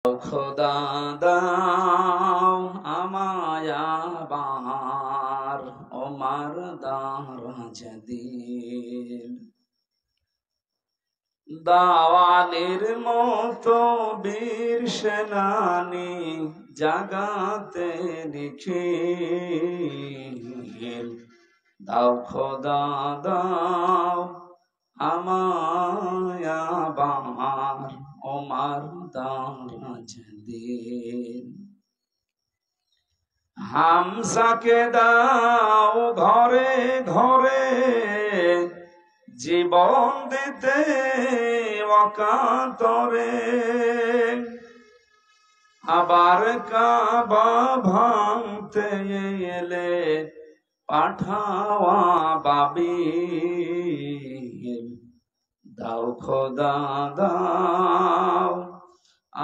খোদা দাও আমায় আবার ওমার দারাজ দিল দাওয়ালের মতো বীর সেনানি জাগাতে নিখিল দাও খোদা দাও আমায় আবার ওমার দারাজ দিল হামসাকে দাও ঘরে ঘরে জীবন দিতে অকাতরে আবার কাবা ভাঙতে এলে পাঠাওয়া বাবিল দাও খোদা দাও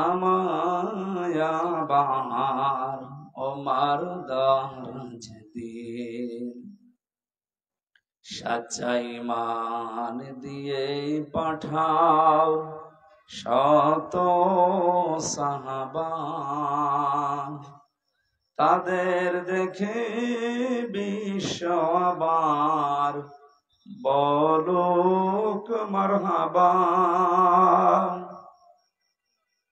আমায় আবার ওমার দারাজ দিল সচ্চাই মান দিয়ে পাঠাও শত সাহাবা তাদের দেখে বিশ্ব আবার বলুক মারহাবা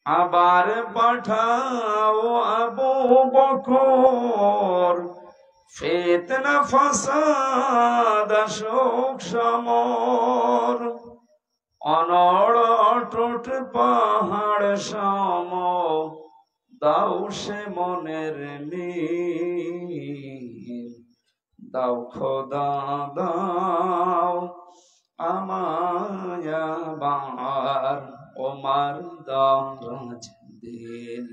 আবার পাঠাও আবু বকর ফিতনা ফাসাদ শোক সমর অনড় অটুট পাহাড় সম দাও সে মনের মিল দাও খোদা দাও আমায় আবার ওমার দারাজ দিল।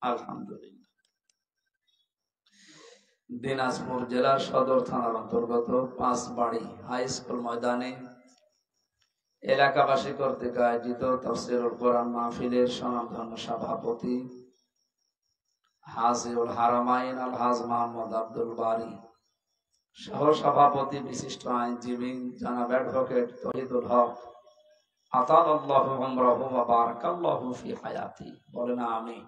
আলহামদুলিল্লাহ। দিনাজপুর জেলার সদর থানার অন্তর্গত পাঁচবাড়ি হাই স্কুল ময়দানে এলাকাবাসী কর্তৃক আয়োজিত তাফসীরুল কোরআন মাহফিলের স্বনামধন্য সভাপতি হাজিউল হারামাইন আলহাজ মোহাম্মদ আব্দুল বারী, সহ সভাপতি বিশিষ্ট আইনজীবী জনাব অ্যাডভোকেট তৌহিদুল হক আতালাল্লাহু উমরাহু ওয়া বারাকাল্লাহু ফি হায়াতি, বলেন আমিন।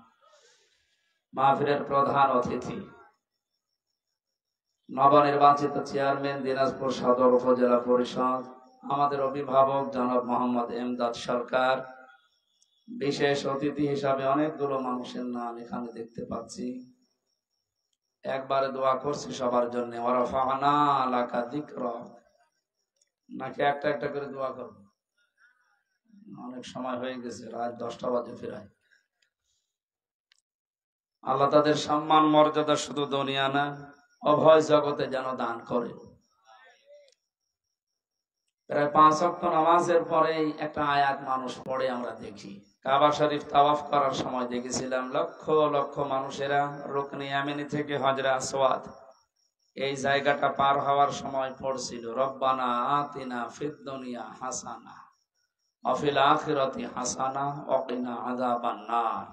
মাহফিলের প্রধান অতিথি নবনির্বাচিত চেয়ারম্যান দিনাজপুর সদর উপজেলা পরিষদ, আমাদের অভিভাবক জনাব মোহাম্মদ এমদাদ সরকার, বিশেষ অতিথি হিসাবে অনেকগুলো মানুষের নাম এখানে দেখতে পাচ্ছি। একবারে দোয়া করছি সবার জন্য, ওয়ারাফা'না লাকা যিকরাক, নাকি একটা একটা করে দোয়া করব? অনেক সময় হয়ে গেছে, রাত 10টা বাজে ফেরায়। আল্লাহ তাদের সম্মান মর্যাদা শুধু দুনিয়া না, অভয় জগতে যেন দান করে। প্রায় 5 ওয়াক্ত নামাজের পরেই একটা আয়াত মানুষ পড়ে আমরা দেখি। কাবা শরীফ তাওয়াফ করার সময় দেখেছিলাম লক্ষ লক্ষ মানুষেরা রুকনে ইয়ামিনী থেকে হজরে আসওয়াদ এই জায়গাটা পার হওয়ার সময় পড়ছিল রব্বানা আতিনা ফিদ দুনিয়া হাসানা ওয়া ফিল আখিরাতি হাসানা ওয়া কিনা আযাবান নার।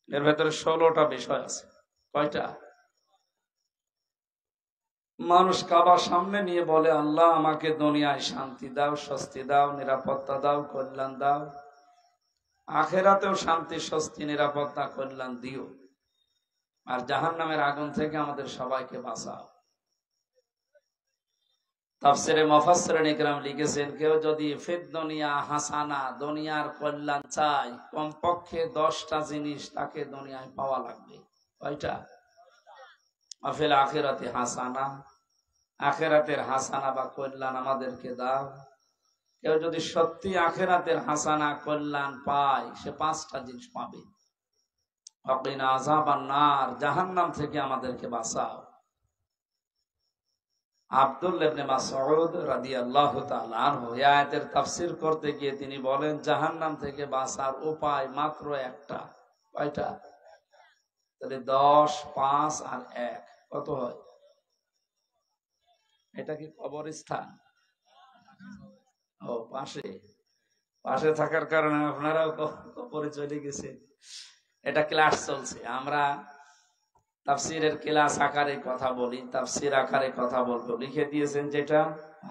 এর ভেতরে 16টা বিষয় আছে। কয়টা? মানুষ কাবার সামনে নিয়ে বলে, আল্লাহ আমাকে দুনিয়ায় শান্তি দাও, স্বস্তি দাও, নিরাপত্তা দাও, কল্যাণ দাও, আখেরাতেও শান্তি, স্বস্তি, নিরাপত্তা, কল্যাণ দিও, আর জাহান্নামের আগুন থেকে আমাদের সবাইকে বাঁচাও। তাফসীরে মুফাসসিরিন ইকরাম লিখেছেন, কেউ যদি ফিদ দুনিয়া হাসানা, দুনিয়ার কল্যাণ চায়, কমপক্ষে 10টা জিনিস তাকে দুনিয়ায় পাওয়া লাগবে। কয়টা? আফিল আখিরাতি হাসানা, আখিরাতের হাসানা বা কল্যাণ আমাদেরকে দাও। কেউ যদি সত্যি আখিরাতের হাসানা কল্যাণ পায়, সে 5টা জিনিস পাবে। ওয়াকিনা আযাবান নার, জাহান্নাম থেকে আমাদেরকে বাঁচাও। আব্দুল্লাহ ইবনে মাসউদ রাদিয়াল্লাহু তাআলা আনহু এই আয়াতের তাফসীর করতে গিয়ে তিনি বলেন, জাহান্নাম থেকে বাঁচার উপায় মাত্র একটা। কয়টা? তাহলে 10, 5 আর 1 কত হয়? এটা কি কবরস্থান? ও, পাশে পাশে থাকার কারণে আপনারাও কবরে চলে গেছে। এটা ক্লাস চলছে, আমরা তাফসীরের ক্লাস আকারে কথা বলি, তাফসীর আকারে কথা বলবো। লিখে দিয়েছেন যেটা,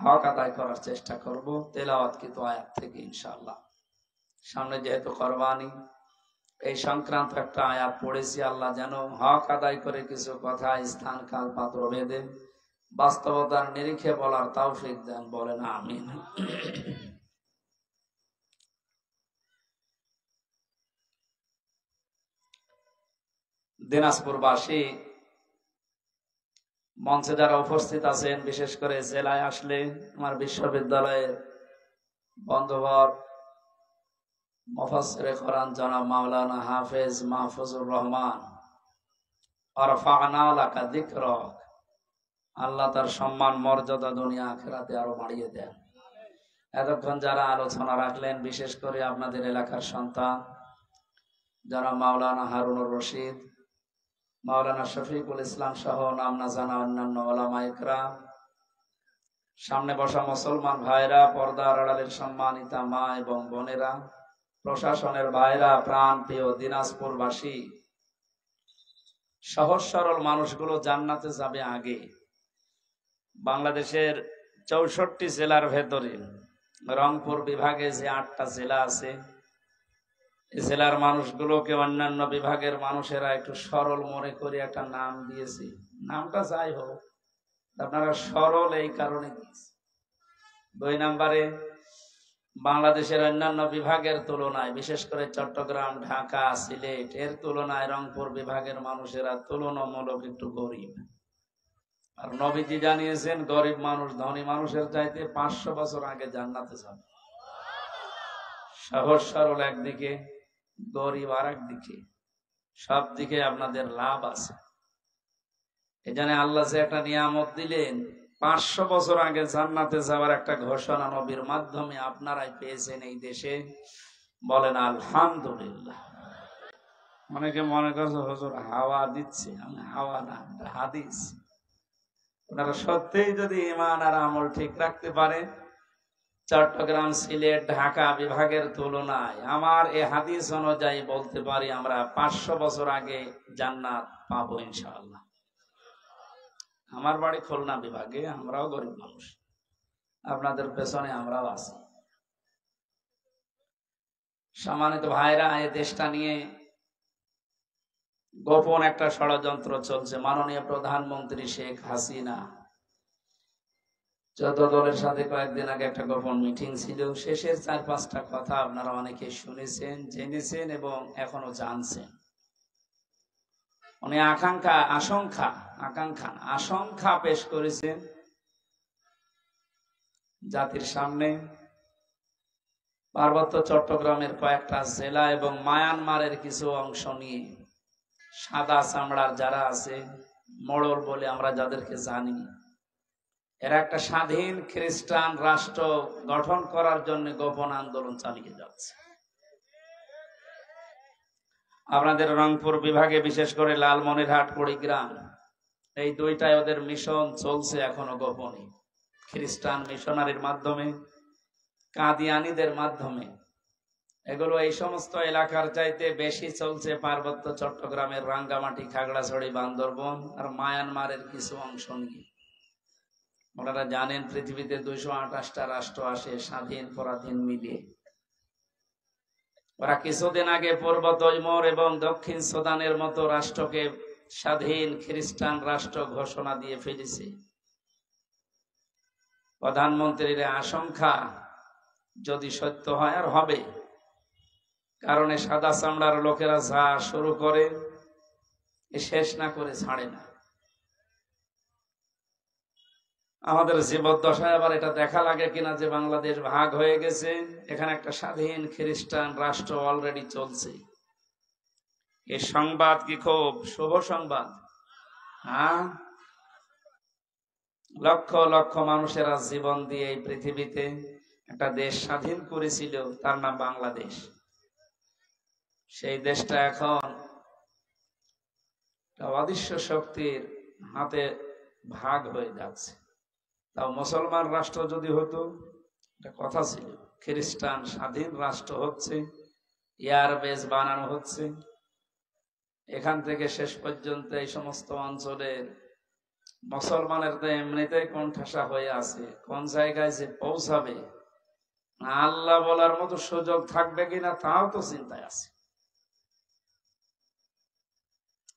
হক আদায় করার চেষ্টা করব তেলাওয়াতকৃত আয়াত থেকে ইনশাআল্লাহ। সামনে যেহেতু কুরবানি, এই সংক্রান্ত একটা আয়াত পড়েছি। আল্লাহ যেন হক আদায় করে কিছু কথা স্থান কাল পাত্র ভেদে বাস্তবতার নিরিখে বলার তৌফিক দেন, বলেন আমিন। দিনাজপুরবাসী মঞ্চে যারা উপস্থিত আছেন, বিশেষ করে জেলায় আসলে আমার বিশ্ববিদ্যালয়ের বন্ধুবর মুফাসসিরে কোরআন জনাব মাওলানা হাফেজ মাহফুজুর রহমান, আরফা'না লাকা যিকরাক, আল্লাহ তার সম্মান মর্যাদা দুনিয়া আখিরাতে আরো বাড়িয়ে দেন। এতক্ষণ যারা আলোচনা রাখলেন, বিশেষ করে আপনাদের এলাকার সন্তান যারা মাওলানা হারুনুর রশিদ, মাওলানা শফিকুল ইসলাম সহ নাম না জানা অন্যান্য ওলামা ইকরাম, সামনে বসা মুসলমান ভাইরা, পর্দার আড়ালের সম্মানিতা মা এবং বোনেরা, প্রশাসনের ভাইরা, প্রাণ প্রিয় দিনাজপুরবাসী, সহজ সরল মানুষগুলো জান্নাতে যাবে আগে। বাংলাদেশের 64 জেলার ভেতরে রংপুর বিভাগে যে 8টা জেলা আছে, এই জেলার মানুষগুলোকে অন্যান্য বিভাগের মানুষেরা একটু সরল মনে করে একটা নাম দিয়েছে। নামটা যাই হোক, আপনারা সরল এই কারণে দিয়েছে। 2 নম্বরে, বাংলাদেশের অন্যান্য বিভাগের তুলনায়, বিশেষ করে চট্টগ্রাম, ঢাকা, সিলেট এর তুলনায় রংপুর বিভাগের মানুষেরা তুলনামূলক একটু গরিব। আর নবীজি জানিয়েছেন, গরিব মানুষ ধনী মানুষের চাইতে 500 বছর আগে জান্নাতে যাবে। সহজ সরল একদিকে, গরিব আর একদিকে, সব দিকে আপনাদের লাভ আছে। এখানে আল্লাহ যে একটা নিয়ামত দিলেন, 500 বছর আগে জান্নাতে যাওয়ার একটা ঘোষণা নবীর মাধ্যমে আপনারাই পেয়েছেন এই দেশে, বলেন আলহামদুলিল্লাহ। অনেকে মনে করছে হুজুর হাওয়া দিচ্ছে, আমি হাওয়া না, হাদিস। আপনারা সত্যিই যদি ঈমান আর আমল ঠিক রাখতে পারেন, চট্টগ্রাম, সিলেট, ঢাকা বিভাগের তুলনায় আমার এই হাদিস অনুযায়ী বলতে পারি আমরা 500 বছর আগে জান্নাত পাবো ইনশাআল্লাহ। আমার বাড়ি খুলনা বিভাগে, আমরাও গরিব মানুষ, আপনাদের পেছনে আমরাও আছি। সম্মানিত ভাইরা, এই দেশটা নিয়ে গোপন একটা ষড়যন্ত্র চলছে। মাননীয় প্রধানমন্ত্রী শেখ হাসিনা 14 দলের সাথে কয়েকদিন আগে একটা গোপন মিটিং ছিল। শেষের 4-5টা কথা আপনারা অনেকে শুনেছেন, জেনেছেন এবং এখনো জানছেন। উনি আশঙ্কা পেশ করেছেন জাতির সামনে। পার্বত্য চট্টগ্রামের কয়েকটা জেলা এবং মায়ানমারের কিছু অংশ নিয়ে সাদা চামড়ার যারা আছে, মোড়ল বলে আমরা যাদেরকে জানি, এরা একটা স্বাধীন খ্রিস্টান রাষ্ট্র গঠন করার জন্য গোপন আন্দোলন চালিয়ে যাচ্ছে। আপনাদের রংপুর বিভাগে বিশেষ করে লালমনিরহাট, কুড়িগ্রাম, এই 2টায় ওদের মিশন চলছে এখনো গোপনে, খ্রিস্টান মিশনারির মাধ্যমে, কাদিয়ানীদের মাধ্যমে। এগুলো এই সমস্ত এলাকার চাইতে বেশি চলছে পার্বত্য চট্টগ্রামের রাঙ্গামাটি, খাগড়াছড়ি, বান্দরবন আর মায়ানমারের কিছু অংশ নিয়ে। ওনারা জানেন পৃথিবীতে 228টা রাষ্ট্র আসে, স্বাধীন পরাধীন মিলিয়ে। ওরা কিছুদিন আগে পূর্ব তৈমুর এবং দক্ষিণ সুদানের মতো রাষ্ট্রকে স্বাধীন খ্রিস্টান রাষ্ট্র ঘোষণা দিয়ে ফেলেছে। প্রধানমন্ত্রীর আশঙ্কা যদি সত্য হয়, আর হবে, কারণে সাদা চামড়ার লোকেরা যা শুরু করে শেষ না করে ছাড়ে না। আমাদের জীবদ্দশায় আবার এটা দেখা লাগে কিনা যে বাংলাদেশ ভাগ হয়ে গেছে, এখানে একটা স্বাধীন খ্রিস্টান রাষ্ট্র অলরেডি চলছে। এই সংবাদ কি খুব শুভ সংবাদ? হ্যাঁ, লক্ষ লক্ষ মানুষেরা জীবন দিয়ে এই পৃথিবীতে একটা দেশ স্বাধীন করেছিল, তার নাম বাংলাদেশ। সেই দেশটা এখন অদৃশ্য শক্তির হাতে ভাগ হয়ে যাচ্ছে। তাও মুসলমান রাষ্ট্র যদি হতো, একটা কথা ছিল, খ্রিস্টান স্বাধীন রাষ্ট্র হচ্ছে, এয়ারবেস বানানো হচ্ছে, এখান থেকে শেষ পর্যন্ত এই সমস্ত অঞ্চলের মুসলমানের তো এমনিতেই কোণঠাসা হয়ে আছে, কোন জায়গায় যে পৌঁছাবে আল্লাহ বলার মতো সুযোগ থাকবে কিনা তাও তো চিন্তায় আছে।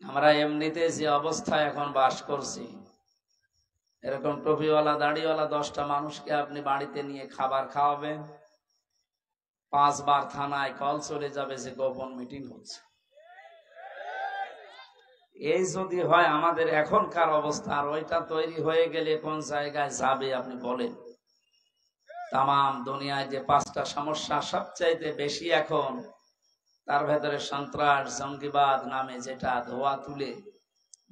আমরা এমনিতে যে অবস্থায় এখন বাস করছি, এরকম টুপিওয়ালা দাড়িওয়ালা 10টা মানুষকে আপনি বাড়িতে নিয়ে খাবার খাওয়াবেন, 5 বার থানায় কল চলে যাবে যে গোপন মিটিং হচ্ছে। এই যদি হয় আমাদের এখনকার অবস্থা, আর ওইটা তৈরি হয়ে গেলে কোন জায়গায় যাবে আপনি বলেন। তামাম দুনিয়ায় যে 5টা সমস্যা সবচাইতে বেশি এখন, তার ভেতরে সন্ত্রাস, জঙ্গিবাদ নামে যেটা ধোয়া তুলে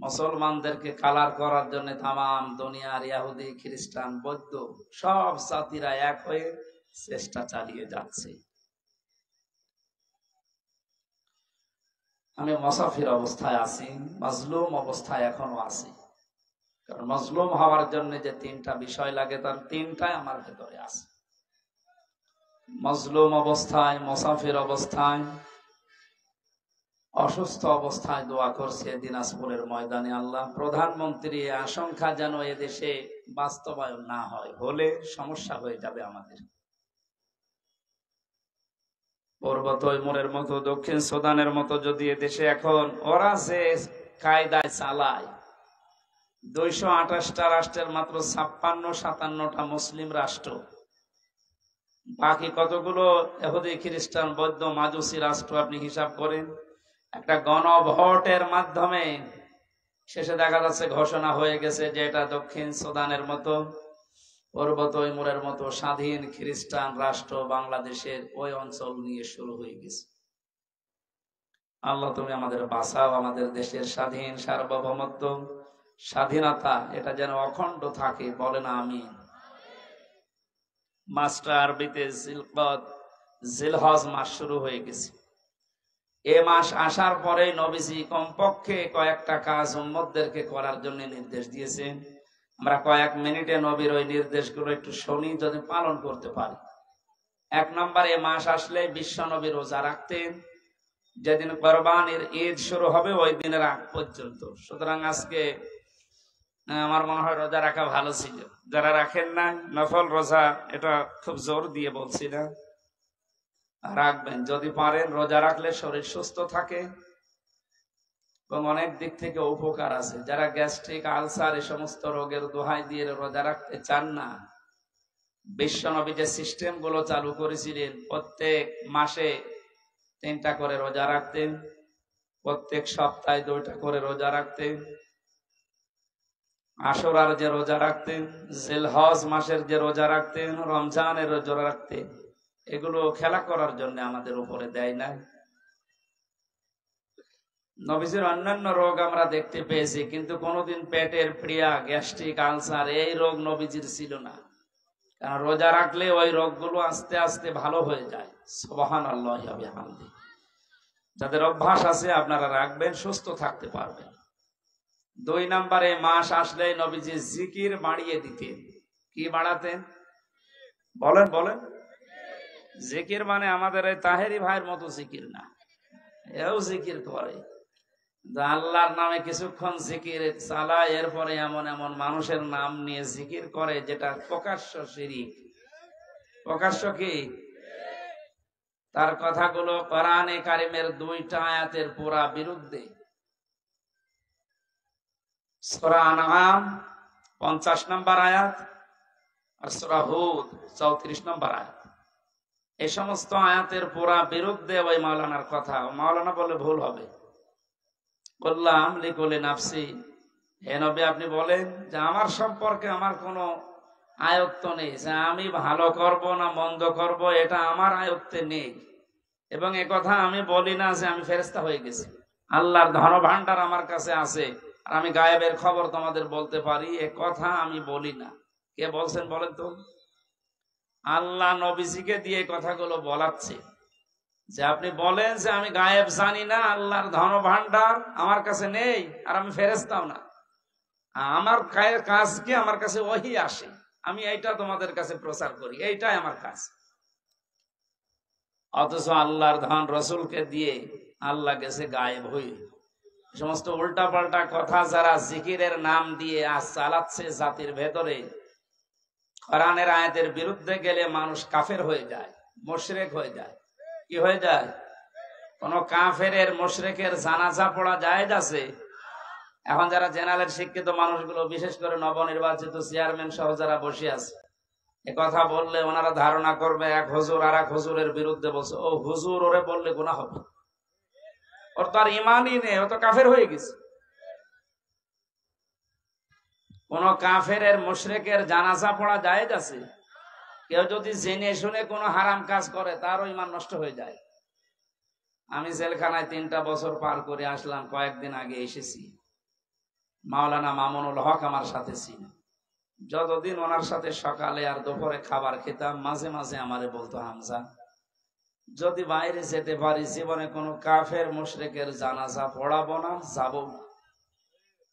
মুসলমানদেরকে কালার করার জন্য তামাম দুনিয়ার ইহুদি, খ্রিস্টান, বৌদ্ধ সব জাতিরা এক হয়ে চেষ্টা চালিয়ে যাচ্ছে। আমি মুসাফির অবস্থায় আছি, মাজলুম অবস্থায় এখনো আছি। কারণ মাজলুম হওয়ার জন্য যে 3টা বিষয় লাগে, তার 3টাই আমার ভেতরে আছে। মাজলুম অবস্থায়, মুসাফির অবস্থায়, অসুস্থ অবস্থায় দোয়া করছে দিনাজপুরের ময়দানে, আল্লাহ প্রধানমন্ত্রী আশঙ্কা যেন এদেশে বাস্তবায়ন না হয়, হলে সমস্যা হয়ে যাবে আমাদের। পূর্ব তৈমুরের মতো, দক্ষিণ সুদানের মতো যদি এদেশে এখন ওরা যে কায়দায় চালায়, 228টা রাষ্ট্রের মাত্র 56-57টা মুসলিম রাষ্ট্র, বাকি কতগুলো ইহুদি, খ্রিস্টান, বৌদ্ধ, মাজুসি রাষ্ট্র আপনি হিসাব করেন। একটা গণভোটের মাধ্যমে শেষে দেখা যাচ্ছে ঘোষণা হয়ে গেছে যে এটা দক্ষিণ সুদানের মতো, পূর্ব তৈমুরের মতো স্বাধীন খ্রিস্টান রাষ্ট্র বাংলাদেশের ওই অঞ্চল নিয়ে শুরু হয়ে গেছে। আল্লাহ তুমি আমাদের বাঁচাও, আমাদের দেশের স্বাধীন সার্বভৌমত্ব, স্বাধীনতা এটা যেন অখণ্ড থাকে, বলে না আমিন। মাসটা আরবিতে জিলকদ, জিলহজ মাস শুরু হয়ে গেছে। এ মাস আসার পরে নবীজি কমপক্ষে কয়েকটা কাজ উম্মতদেরকে করার জন্য নির্দেশ দিয়েছেন। আমরা কয়েক মিনিটে নবীর ওই নির্দেশগুলো একটু শুনি, যদি পালন করতে পারি। 1 নম্বর, এ মাস আসলে বিশ্ব নবী রোজা রাখতেন, যেদিন কোরবানির ঈদ শুরু হবে ওই দিনের আগ পর্যন্ত। সুতরাং আজকে আমার মনে হয় রোজা রাখা ভালো ছিল। যারা রাখেন না নফল রোজা, এটা খুব জোর দিয়ে বলছি না, রাখবেন যদি পারেন। রোজা রাখলে শরীর সুস্থ থাকে এবং অনেক দিক থেকে উপকার আছে। যারা গ্যাস্ট্রিক, আলসার এই সমস্ত রোগের দোহাই দিয়ে রোজা রাখতে চান না, বিশ্বনবী যে সিস্টেম গুলো চালু করেছিলেন, প্রত্যেক মাসে 3টা করে রোজা রাখতেন, প্রত্যেক সপ্তাহে 2টা করে রোজা রাখতেন, আশুরার যে রোজা রাখতেন, জিলহজ মাসের যে রোজা রাখতেন, রমজানের রোজা রাখতেন, এগুলো খেলা করার জন্য আমাদের উপরে দেয় না। নবীজির অন্যান্য রোগ আমরা দেখতে পেয়েছি, কিন্তু কোনোদিন পেটের পীড়া, গ্যাস্ট্রিক, আলসার এই রোগ নবীজির ছিল না। কারণ রোজা রাখলে ওই রোগগুলো আস্তে আস্তে ভালো হয়ে যায়। সুবহানাল্লাহি ওয়া বিহামদিহি। যাদের অভ্যাস আছে আপনারা রাখবেন, সুস্থ থাকতে পারবেন। 2 নম্বরে, মাস আসলে নবীজি জিকির বাড়িয়ে দিতেন। কি বাড়াতেন? বলেন বলেন। জিকির মানে আমাদের এই তাহেরি ভাইয়ের মতো জিকির না, এও জিকির করে। আল্লাহর নামে কিছুক্ষণ জিকির চালায়, এরপরে এমন এমন মানুষের নাম নিয়ে জিকির করে যেটা প্রকাশ্য শিরক। প্রকাশ্য কি? তার কথাগুলো কোরআনে কারিমের 2টা আয়াতের পুরা বিরুদ্ধে। সূরা আনআম 50 নম্বর আয়াত আর সূরা হুদ 34 নম্বর আয়াত, এই সমস্ত আয়াতের পুরা বিরুদ্ধে ওই মাওলানার কথা। মাওলানা বলে ভুল হবে। বললাম লিকুলি নাফসি, হে নবী আপনি বলেন যে আমার সম্পর্কে আমার কোনো আয়ত্ত নেই, যে আমি ভালো করব না মন্দ করব এটা আমার আয়ত্তে নেই। এবং এ কথা আমি বলি না যে আমি ফেরেশতা হয়ে গেছি, আল্লাহর ধন ভান্ডার আমার কাছে আছে আর আমি গায়েবের খবর তোমাদের বলতে পারি, এ কথা আমি বলি না। কে বলছেন বলেন তো? আল্লাহ নবীজিকে দিয়ে কথাগুলো বলাচ্ছে যে আপনি বলেন যে আমি গায়েব জানি না, আল্লাহর ধন ভান্ডার আমার কাছে নেই আর আমি ফেরেশতাও না, আমার কাজ কি, আমার কাছে ওহী আসে, আমি এইটা তোমাদের কাছে প্রচার করি, এইটাই আমার কাজ। অথচ আল্লাহর ধন রসুলকে দিয়ে আল্লাহ গেছে গায়েব হয়ে। সমস্ত উল্টা পাল্টা কথা যারা জিকিরের নাম দিয়ে আজ চালাচ্ছে জাতির ভেতরে, কোরআনের আয়াতের বিরুদ্ধে গেলে মানুষ কাফের হয়ে যায়, মুশরিক হয়ে যায়। কি হয়ে যায়? কোন কাফেরের মুশরিকের জানাজা পড়া জায়েজ আছে? এখন যারা জেনারেল শিক্ষিত মানুষগুলো, বিশেষ করে নবনির্বাচিত চেয়ারম্যান সহ যারা বসে আছে, এ কথা বললে ওনারা ধারণা করবে এক হুজুর আর এক হুজুরের বিরুদ্ধে বলছে। ও হুজুর ওরে বললে গুনাহ হবে, ওর তো আর ইমানই নেই, ও তো কাফের হয়ে গেছে। কোন কাফেরের মুশরিকের জানাজা পড়া জায়েজ আছে? কেউ যদি জেনে শুনে কোনো হারাম কাজ করে তারও ঈমান নষ্ট হয়ে যায়। আমি জেলখানায় 3টা বছর পার করে আসলাম, কয়েকদিন আগে এসেছি। মাওলানা মামুনুল হক আমার সাথে ছিল। যতদিন ওনার সাথে সকালে আর দুপুরে খাবার খেতাম, মাঝে মাঝে আমারে বলতো, হামজা যদি বাইরে যেতে পারি জীবনে কোনো কাফের মুশরিকের জানাজা পড়াবো না, যাবো না।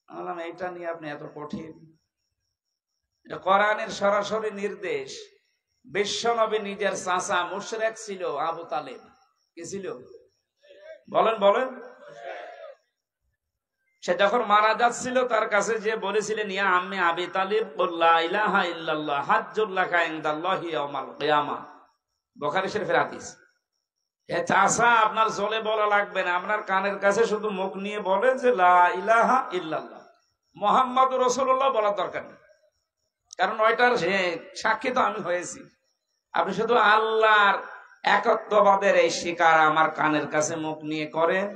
বললাম এইটা নিয়ে আপনি এত কঠিন? এটা কোরআনের সরাসরি নির্দেশ। বিশ্বনবী নিজের চাচা মুশরিক ছিল, আবু তালেব। কি ছিল? বলেন বলেন। সে যখন মারা যাচ্ছিল তার কাছে যে বলেছিলেন, ইয়া আম্মি আবি তালিব লা ইলাহা ইল্লাল্লাহ হাজ্জুল লাকা ইনদাল্লাহি ইয়াউমাল কিয়ামা। বুখারী শরীফের হাদিস। হে চাচা, আপনার জলে বলা লাগবে না, আপনার কানের কাছে শুধু মুখ নিয়ে বলেন যে লা ইলাহা ইল্লাল্লাহ মুহাম্মাদুর রাসূলুল্লাহ বলার দরকার নেই, কারণ ওইটার সাক্ষী তো আমি হয়েছি। আপনি শুধু আল্লাহর একত্ববাদের এই স্বীকার আমার কানের কাছে মুখ নিয়ে করেন,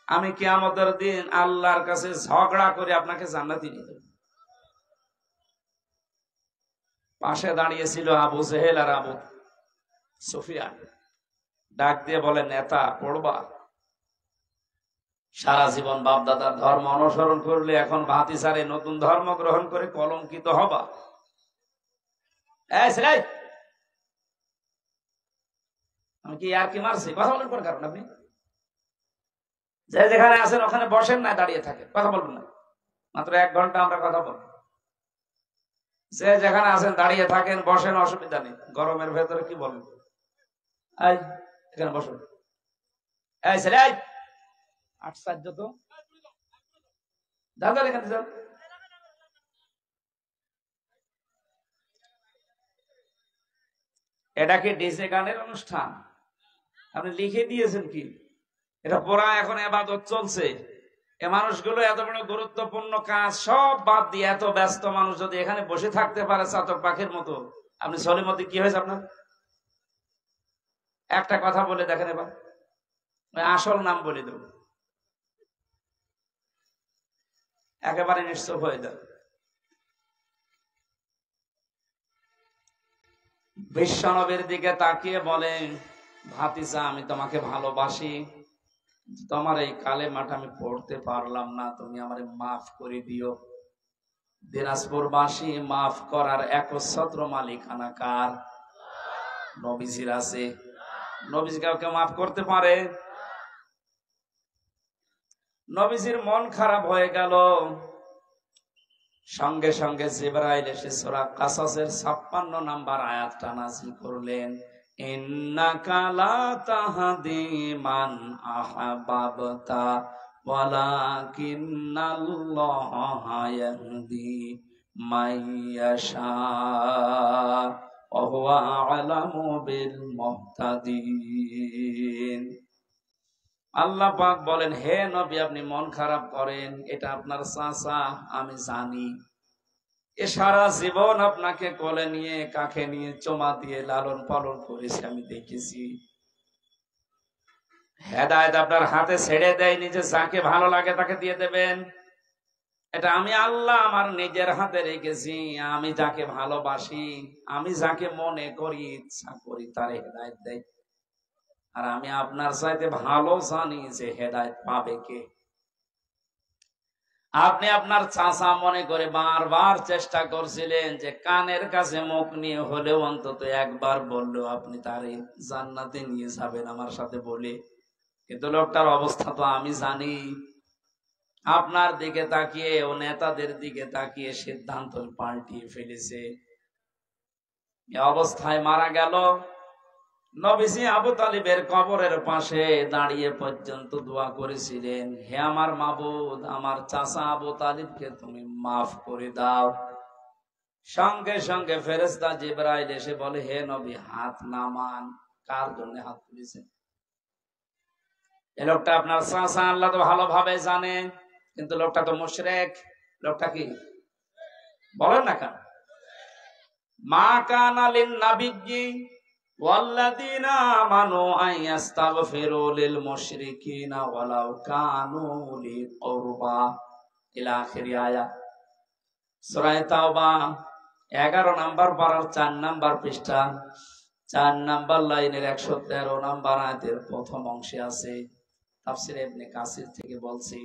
আমি কিয়ামতের দিন আল্লাহর কাছে ঝগড়া করে আপনাকে জান্নাত দিয়ে দেব। পাশে দাঁড়িয়েছিল আবু জেহেল আর আবু সুফিয়ান। ডাক দিয়ে বলে, নেতা পড়বা? সারা জীবন বাপদাদার ধর্ম অনুসরণ করলে এখন ভাতিসারে নতুন ধর্ম গ্রহণ করে কলঙ্কিত হবা। আমি কি আর কি মারছি? কথা বলেন কোন কারণ? আপনি যে যেখানে আছেন ওখানে বসেন, না দাঁড়িয়ে থাকে, কথা বলবেন না। মাত্র 1 ঘন্টা আমরা কথা বলবো। যে যেখানে আছেন দাঁড়িয়ে থাকেন, বসেন, অসুবিধা নেই। গরমের ভেতরে কি বলেন? এই এখানে বসুন। এই ছেলে, এই আশ্চর্য তো, দাদা এখানে যান। এটা কি ডিজে গানের অনুষ্ঠান? আপনি লিখে দিয়েছেন কি? এটা পুরা এখন ইবাদত চলছে। এ মানুষগুলো এত বড় গুরুত্বপূর্ণ কাজ সব বাদ দিয়ে, এত ব্যস্ত মানুষ যদি এখানে বসে থাকতে পারে চাতক পাখির মতো, আপনি সলিমতি কি হয়েছে আপনার? একটা কথা বলে দেখেন, এবার আসল নাম বলে দেব, একেবারে নিশ্চয় হয়ে যাবে। বিশ্বনবীর দিকে তাকিয়ে বলেন, ভাতিজা আমি তোমাকে ভালোবাসি, তোমার এই কালেমাটা আমি পড়তে পারলাম না, তুমি আমারে মাফ করে দিও। দিনাজপুরবাসী মাফ করার একচ্ছত্র মালিকানা কার? নবীজির আছে। নবীজি কাউকে মাফ করতে পারে? নবীজির মন খারাপ হয়ে গেল। সঙ্গে সঙ্গে জিবরাইল এসে সূরা কাসাসের 56 নম্বর আয়াতটা নাযিল করলেন, ইন্নাকা লা তাহদি মান আহাবাবতা ওয়ালাকিন্নাল্লাহা ইয়াহদি মাইয়াশা ওয়া হুয়া আ'লামু বিল মুহতাদিন। আল্লাহ পাক বলেন, হে নবী আপনি মন খারাপ করেন, এটা আপনার চাচা, আমি জানি। এ সারা জীবন আপনাকে কোলে নিয়ে কাঁখে নিয়ে চুমা দিয়ে লালন পালন করেছি, আমি দেখেছি। হেদায়েত আপনার হাতে ছেড়ে দেয়নি যে যাকে ভালো লাগে তাকে দিয়ে দেবেন। এটা আমি আল্লাহ আমার নিজের হাতে রেখেছি। আমি যাকে ভালোবাসি, আমি যাকে মনে করি, ইচ্ছা করি, তার হেদায়েত দেয়। আর আমি আপনার চাইতে ভালো জানি যে হেদায়েত পাবে কে। আপনি আপনার চাচা মনে করে বারবার চেষ্টা করছিলেন যে কানের কাছে মুখ নিয়ে হলেও অন্তত একবার বললেও আপনি তারে জান্নাতে নিয়ে যাবেন আমার সাথে বলে। কিন্তু লোকটার অবস্থা তো আমি জানি। আপনার দিকে তাকিয়ে ও নেতাদের দিকে তাকিয়ে সিদ্ধান্ত পাল্টিয়ে ফেলেছে। এই অবস্থায় মারা গেল। নবীজি আবু তালিবের কবরের পাশে দাঁড়িয়ে পর্যন্ত দোয়া করেছিলেন, হে আমার মাবুদ, আমার চাচা আবু তালিবকে তুমি মাফ করে দাও। সঙ্গে সঙ্গে ফেরেশতা জিবরাইল এসে বলে, হে নবী হাত নামান। কার জন্য হাত তুলেছেন? এই লোকটা আপনার চাচা, আল্লাহ তো ভালোভাবে জানে, কিন্তু লোকটা তো মুশরিক। লোকটা কি বলেন না কেন? মা কানা লিন নাবিয়্যি ওয়াল্লাযীনা আমানু আন ইস্তাগফিরু লিল মুশরিকিনা ওয়ালাউ কানু উলি কুরবা ইলা আখিরি আয়াত। সূরা তাওবা 11 নম্বর পারার 4 নম্বর পৃষ্ঠা 4 নম্বর লাইনের 113 নম্বর আয়াতের প্রথম অংশে আছে। তাফসীর ইবনে কাসির থেকে বলছি,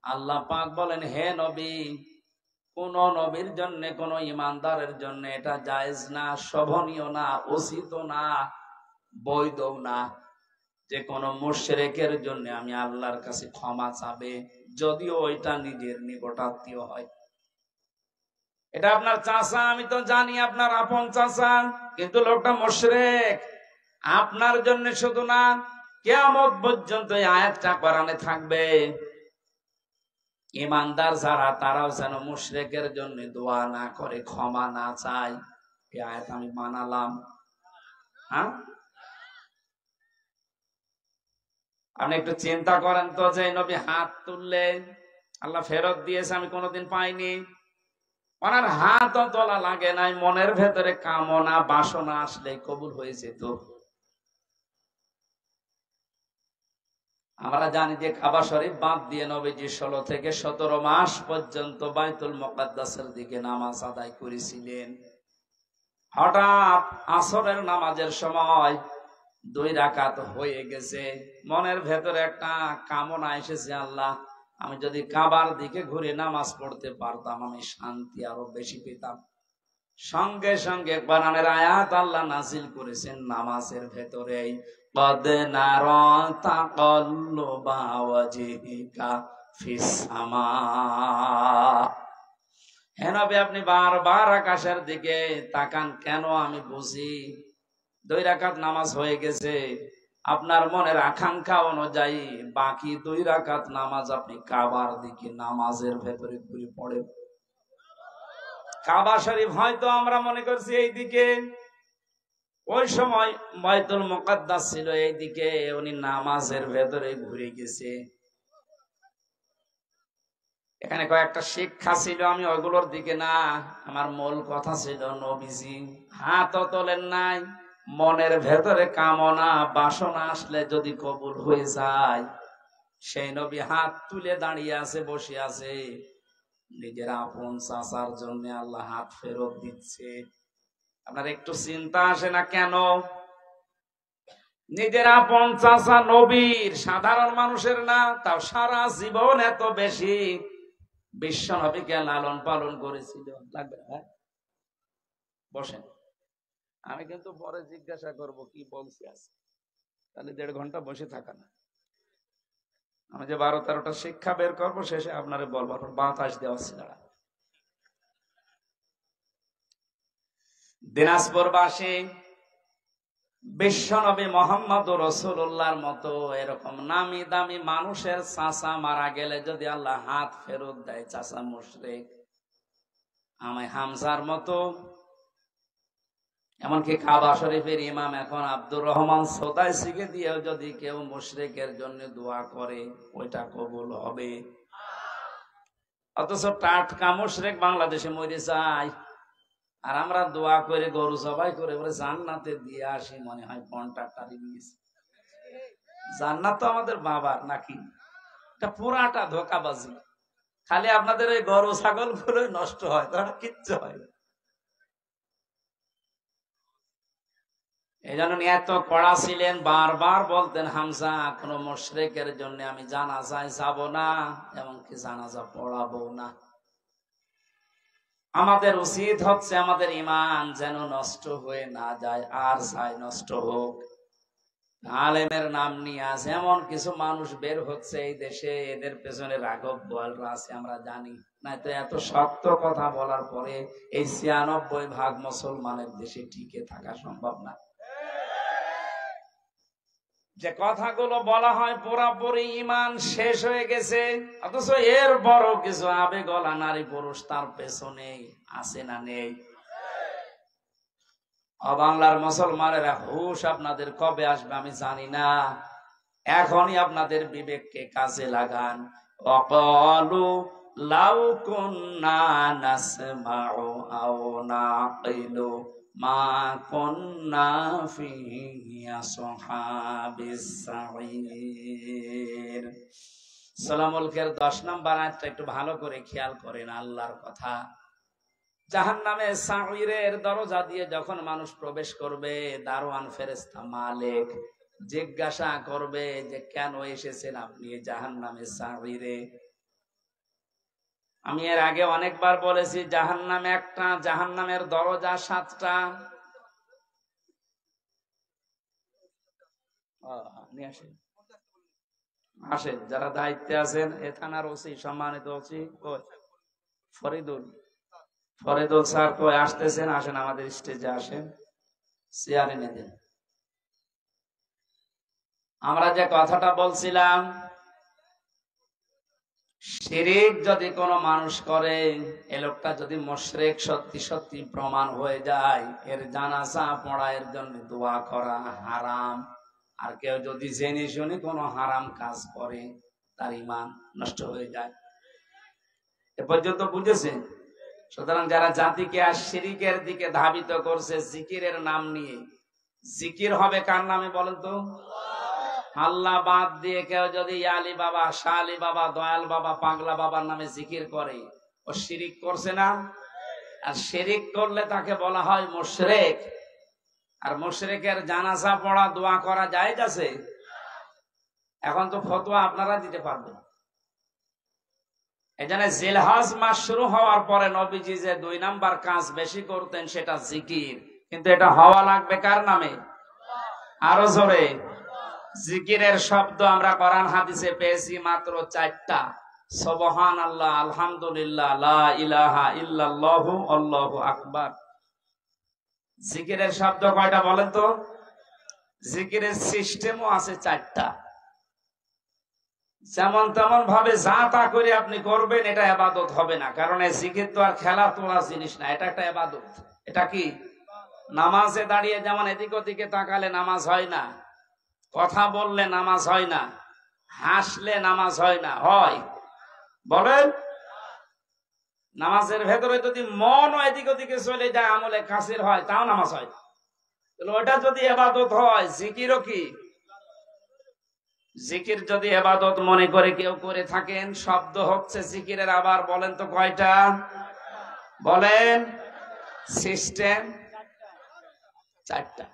আল্লাহ পাক বলেন, হে নবী, কোন নবীর জন্য, কোন ইমানদারের জন্য এটা জায়েজ না, শোভনীয় না, উচিত না, বৈধ না যে কোন মুশরিকের জন্য আমি আল্লাহর কাছে ক্ষমা চাবে, যদিও ওইটা নিজের নিকটাত্মীয় হয়। এটা আপনার চাচা, আমি তো জানি আপনার আপন চাচা, কিন্তু লোকটা মুশরিক। আপনার জন্য শুধু না, কিয়ামত পর্যন্ত এই আয়াতটা কোরআনে থাকবে। ইমানদার যারা, তারাও যেন মুশরিকের জন্য দোয়া না করে, ক্ষমা না চায়। এই আয়াত আমি মানালাম। হ্যাঁ, আপনি একটু চিন্তা করেন তো, যে নবী হাত তুললে আল্লাহ ফেরত দিয়েছে, আমি কোনোদিন পাইনি। ওনার হাতও তোলা লাগে নাই, মনের ভেতরে কামনা বাসনা আসলে কবুল হয়ে যেত। আমরা জানি যে কাবা শরীফ বাদ দিয়ে নবীজি 16 থেকে 17 মাস পর্যন্ত বাইতুল মুকাদ্দাসের দিকে নামাজ আদায় করেছিলেন। হঠাৎ আসরের নামাজের সময় 2 রাকাত হয়ে গেছে, মনের ভেতরে একটা কামনা এসেছে, আল্লাহ, আমি যদি কাবার দিকে ঘুরে নামাজ পড়তে পারতাম, আমি শান্তি আরো বেশি পেতাম। সঙ্গে সঙ্গে কোরআনের আয়াত আল্লাহ নাযিল করেছেন নামাজের ভেতরেই, قد نرى تقلب وجهك في السماء। হে নবী, আপনি বারবার আকাশের দিকে তাকান কেন? আমি বুঝি 2 রাকাত নামাজ হয়ে গেছে, আপনার মনের আকাঙ্ক্ষা অনুযায়ী বাকি 2 রাকাত নামাজ আপনি কাবার দিকে নামাজের ভেতরে ঘুরে পড়েন। কাবা শরীফ হয়তো আমরা মনে করছি এইদিকে, ওই সময় বাইতুল মুকাদ্দাস ছিল এইদিকে, উনি নামাজের ভেতরে ঘুরে গেছে। এখানে কয়েকটা শিক্ষা ছিল, আমি ওইগুলোর দিকে না, আমার মূল কথা ছিল নবীজি হাতও তোলেন নাই, মনের ভেতরে কামনা বাসনা আসলে যদি কবুল হয়ে যায়, সেই নবী হাত তুলে দাঁড়িয়ে আছে, বসে আছে। নিজের আপন চাচার জন্য আল্লাহ হাত ফেরত দিচ্ছে। আপনার একটু চিন্তা আসে না কেন? নিজের আপন চাচা নবীর, সাধারণ মানুষের না, তাও সারা জীবন এত বেশি বিশ্ব নবীকে লালন পালন করেছিল। লাগবে না, বসেন, আমি কিন্তু পরে জিজ্ঞাসা করব কি বলছি আছে, তাহলে 1.5 ঘন্টা বসে থাকা না। আমি যে 12-13টা শিক্ষা বের করবো, শেষে আপনারে বলবো, বাতাস দেওয়া ছিল। দিনাজপুরবাসী বিশ্বনবী মুহাম্মদ রাসূলুল্লাহর মতো এরকম নামি দামি মানুষের চাচা মারা গেলে যদি আল্লাহ হাত ফেরত দেয়, চাচা মুশরিক। আমি হামজার মতো, এমনকি কাবা শরীফের ইমাম এখন আব্দুর রহমান সোদাইসিকে দিয়েও যদি কেউ মুশরিকের জন্য দোয়া করে, ওইটা কবুল হবে। অথচ টাটকা মুশরিক বাংলাদেশে মরে যায়, আর আমরা দোয়া করে গরু জবাই করে বলে জান্নাতে দিয়ে আসি, মনে হয় কন্ট্রাক্টরি নিয়েছি। জান্নাত তো আমাদের বাবার নাকি? এটা পুরাটা ধোকাবাজি। খালি আপনাদের ওই গরু ছাগল গুলো নষ্ট হয়, তারা কিচ্ছু হয় না। এই জন্য এত কড়া ছিলেন, বারবার বলতেন, হামজা, কোন মুশরিকের জন্য আমি জানাজায় যাব না, এমনকি জানাজা পড়াবো না। আমাদের উচিত হচ্ছে আমাদের ঈমান যেন নষ্ট হয়ে না যায়, আর চাই নষ্ট হোক। আলেমের নাম নিয়ে আছে এমন কিছু মানুষ বের হচ্ছে এই দেশে, এদের পেছনে রাঘব বোয়ালরা আছে, আমরা জানি না। তো এত শক্ত কথা বলার পরে এই 96% মুসলমানের দেশে টিকে থাকা সম্ভব না। যে কথাগুলো বলা হয় পুরাপুরি ঈমান শেষ হয়ে গেছে, অথচ এর বড় কিছু আবেগলা নারী পুরুষ তার পেছনে আছে না নেই? বাংলার মুসলমানেরা হুশ আপনাদের কবে আসবে আমি জানি না। এখনই আপনাদের বিবেককে কাজে লাগান। ওয়াকালু লাউ কুন্না নাসমাউ আও নাকিলু মা কুন্না ফি আসহাবিস সাঈর। সূরা মুলকের 10 নম্বর আয়াতটা একটু ভালো করে খেয়াল করেন, আল্লাহর কথা। জাহান্নামে সাঈরের দরজা দিয়ে যখন মানুষ প্রবেশ করবে, দারোয়ান ফেরেশতা মালিক জিজ্ঞাসা করবে যে কেন এসেছেন আপনি জাহান্নামে সাঈরে। আমি এর আগে অনেকবার বলেছি জাহান্নামে একটা, জাহান্নামের দরজা 7টা। নিয়ে আসেন, আসেন যারা দায়িত্বে আছেন, এ থানার ওসি, সম্মানিত ওসি ফরিদুল স্যার কই আসতেছেন? আসেন আমাদের স্টেজে আসেন, চেয়ার এনে দেন। আমরা যে কথাটা বলছিলাম, শিরিক যদি কোনো মানুষ করে, এ লোকটা যদি মুশরিক সত্যি সত্যি প্রমাণ হয়ে যায়, এর জানাজা পড়া, এর জন্য দোয়া করা হারাম। আর কেউ যদি জেনে শুনে কোনো হারাম কাজ করে, তার ঈমান নষ্ট হয়ে যায়। এ পর্যন্ত বুঝেছেন? সুতরাং যারা জাতিকে আর শিরিকের দিকে ধাবিত করছে জিকিরের নাম নিয়ে, জিকির হবে কার নামে বলেন তো? আল্লাহ বাদ দিয়ে কেউ যদি আলী বাবা, শাহ আলী বাবা, দয়াল বাবা, পাগলা বাবার নামে জিকির করে, ও শিরিক করছে না? আর শিরিক করলে তাকে বলা হয় মুশরিক। আর মুশরিকের জানাজা পড়া, দোয়া করা জায়েজ আছে? এখন তো ফতোয়া আপনারা দিতে পারবেন। এজন্য জিলহজ মাস শুরু হওয়ার পরে নবীজি যে 2 নাম্বার কাজ বেশি করতেন সেটা জিকির। কিন্তু এটা হওয়া লাগবে কার নামে? আরো জোরে। জিকিরের শব্দ আমরা কোরআন হাদিসে পেয়েছি মাত্র 4টা। সুবহানাল্লাহ, আলহামদুলিল্লাহ, লা ইলাহা ইল্লাল্লাহু, আল্লাহু আকবার। জিকিরের শব্দ কয়টা বলেন তো? জিকিরের সিস্টেমও আছে 4টা। যেমন তেমন ভাবে যা তা করে আপনি করবেন, এটা ইবাদত হবে না। কারণ এই জিকির তো আর খেলা তোলা জিনিস না, এটা একটা ইবাদত। এটা কি? নামাজে দাঁড়িয়ে যেমন এদিক ওদিকে তাকালে নামাজ হয় না, কথা বললে নামাজ হয় না, হাসলে নামাজ হয় না, হয়? বলেন। নামাজের ভেতরে যদি মন এদিক ওদিকে চলে যায়, আমলে কাসির হয়, তাও নামাজ হয়। ওটা যদি ইবাদত হয়, জিকিরও কি? জিকির যদি ইবাদত মনে করে কেউ করে থাকেন, শব্দ হচ্ছে জিকিরের। আবার বলেন তো কয়টা? বলেন। সিস্টেম 4টা।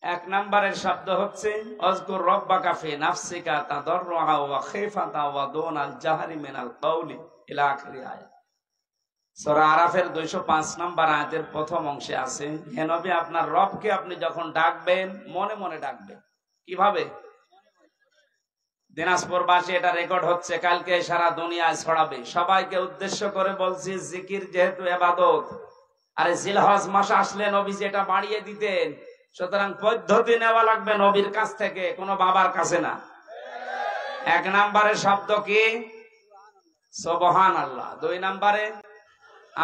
1 নম্বরের শব্দ হচ্ছে আযকুর রাব্বাকা ফি নাফসিকা তাদাররুআ ওয়া খিফাতা ওয়া দুনাল জাহরি মিনাল কওলি ইলা আখিরি আয়াত। সূরা আরাফের 205 নম্বর আয়াতের প্রথম অংশে আছে, হে নবী আপনার রবকে আপনি যখন ডাকবেন মনে মনে ডাকবেন। কিভাবে? দিনাজপুরবাসী এটা রেকর্ড হচ্ছে, কালকে সারা দুনিয়ায় ছড়াবে। সবাইকে উদ্দেশ্য করে বলছি, জিকির যেহেতু ইবাদত, আরে জিলহজ মাস আসলে নবীজি এটা বাড়িয়ে দিতেন। সুতরাং পদ্ধতি নেওয়া লাগবে নবীর কাছ থেকে, কোনো বাবার কাছে না। 1 নম্বরের শব্দ কি? সুবহানাল্লাহ। 2 নম্বরে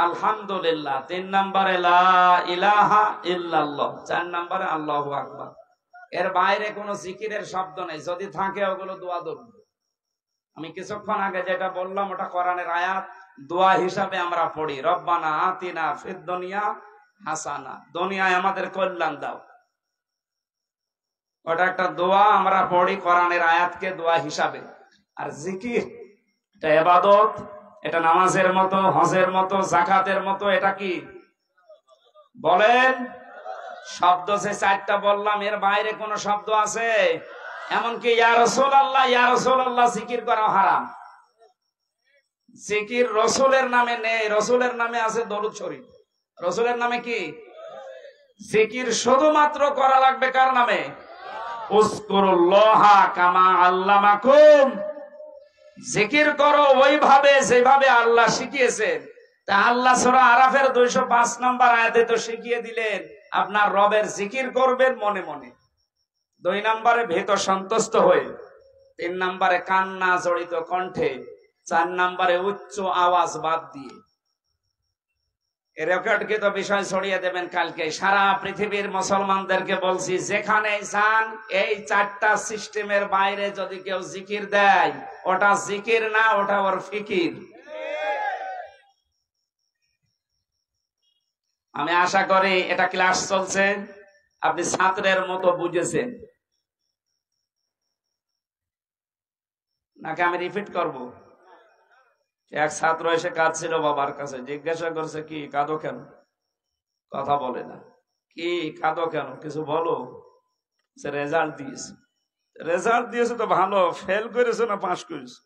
আলহামদুলিল্লাহ। 3 নম্বরে লা ইলাহা ইল্লাল্লাহ। 4 নম্বরে আল্লাহু আকবার। এর বাইরে কোনো জিকিরের শব্দ নেই। যদি থাকে ওগুলো দোয়া ধরবে। আমি কিছুক্ষণ আগে যেটা বললাম ওটা কোরআনের আয়াত, দোয়া হিসাবে আমরা পড়ি রব্বানা আতিনা ফিদ দুনিয়া হাসানা, দুনিয়ায় আমাদের কল্যাণ দাও। ওটা একটা দোয়া, আমরা পড়ি কোরআনের আয়াতকে দোয়া হিসাবে। আর জিকির এটা ইবাদত, এটা নামাজের মতো, হজের মতো, যাকাতের মতো। এটা কি? বলেন। শব্দ যে 4টা বললাম, এর বাইরে কোন শব্দ আছে? এমনকি ইয়া রাসূলুল্লাহ, ইয়া রাসূলুল্লাহ জিকির করা হারাম। জিকির রাসূলের নামে নেই, রাসূলের নামে আছে দরুদ শরীফ। রাসূলের নামে কি? জিকির শুধুমাত্র করা লাগবে কার নামে? উযকুরুল্লাহা কামা আল্লামাকুম। জিকির করো ওইভাবে যেভাবে আল্লাহ শিখিয়েছেন। তা আল্লাহ সূরা আরাফের 205 নম্বর আয়াতে তো শিখিয়ে দিলেন আপনার রবের জিকির করবেন মনে মনে। 2 নম্বরে ভীত সন্তুষ্ট হয়ে, 3 নম্বরে কান্না জড়িত কণ্ঠে, 4 নম্বরে উচ্চ আওয়াজ বাদ দিয়ে। রেকর্ডকে তো বিষয় ছড়িয়ে দেবেন কালকে। সারা পৃথিবীর মুসলমানদেরকে বলছি, যেখানে যান এই চারটা সিস্টেমের বাইরে যদি কেউ জিকির দেয়, ওটা জিকির না, ওটা ওর ফিকির। আমি আশা করি এটা ক্লাস চলছে, আপনি ছাত্রের মতো বুঝেছেন, নাকি আমি রিপিট করব? এক ছাত্র এসে কাঁদছিল বাবার কাছে, জিজ্ঞাসা করছে, কি কাঁদো কেন? কথা বলে না। কি কাঁদো কেন, কিছু বলো। রেজাল্ট দিয়েছে। রেজাল্ট দিয়েছে তো ভালো, ফেল করেছে না পাস করেছে?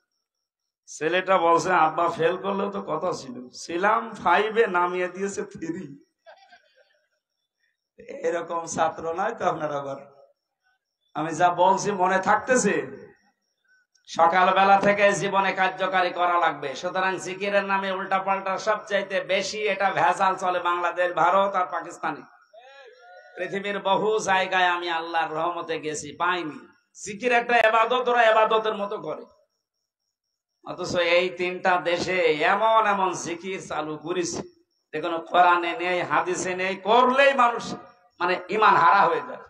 ছেলেটা বলছে, আব্বা ফেল করলেও তো কথা ছিল, ছিলাম 5-এ, নামিয়ে দিয়েছে 3। এরকম ছাত্র নয় তো আপনার? আবার আমি যা বলছি মনে থাকতেছে? সকালবেলা থেকে জীবনে কার্যকারী করা লাগবে। সুতরাং জিকিরের নামে উল্টা পাল্টা সবচাইতে বেশি এটা ভেজাল চলে বাংলাদেশ, ভারত আর পাকিস্তানে। পৃথিবীর বহু জায়গায় আমি আল্লাহর রহমতে গেছি, পাইনি। জিকির একটা ইবাদত, ওরা ইবাদতের মতো করে। অথচ এই 3টা দেশে এমন এমন জিকির চালু করেছে, দেখুন কোরআনে নেই, হাদিসে নেই, করলেই মানুষ মানে ইমান হারা হয়ে যায়।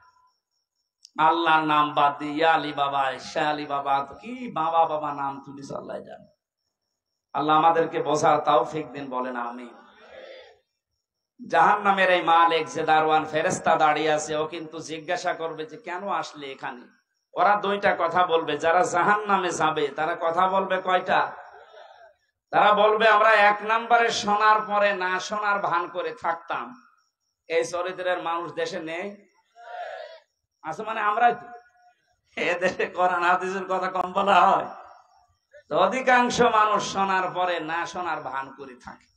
আল্লাহর নাম বাদ দিয়ে আলী বাবা, শাহ আলী বাবা, কি বাবা বাবা নাম তুলিস আল্লাহ জানে। আল্লাহ আমাদেরকে বোঝার তৌফিক দিন, বলেন আমিন। জাহান্নামের এই মালিক যে দারওয়ান ফেরেশতা দাঁড়িয়ে আছে, ও কিন্তু জিজ্ঞাসা করবে যে কেন আসলে এখানে। ওরা 2টা কথা বলবে। যারা জাহান্নামে যাবে তারা কথা বলবে কয়টা? তারা বলবে, আমরা 1 নম্বরে শোনার পরে না শোনার ভান করে থাকতাম। এই চরিত্রের মানুষ দেশে নেই? আছে মানে আমরা এদেশে কোরআন হাদিসের কথা কম বলা হয়? তো অধিকাংশ মানুষ শোনার পরে না শোনার ভান করে থাকে।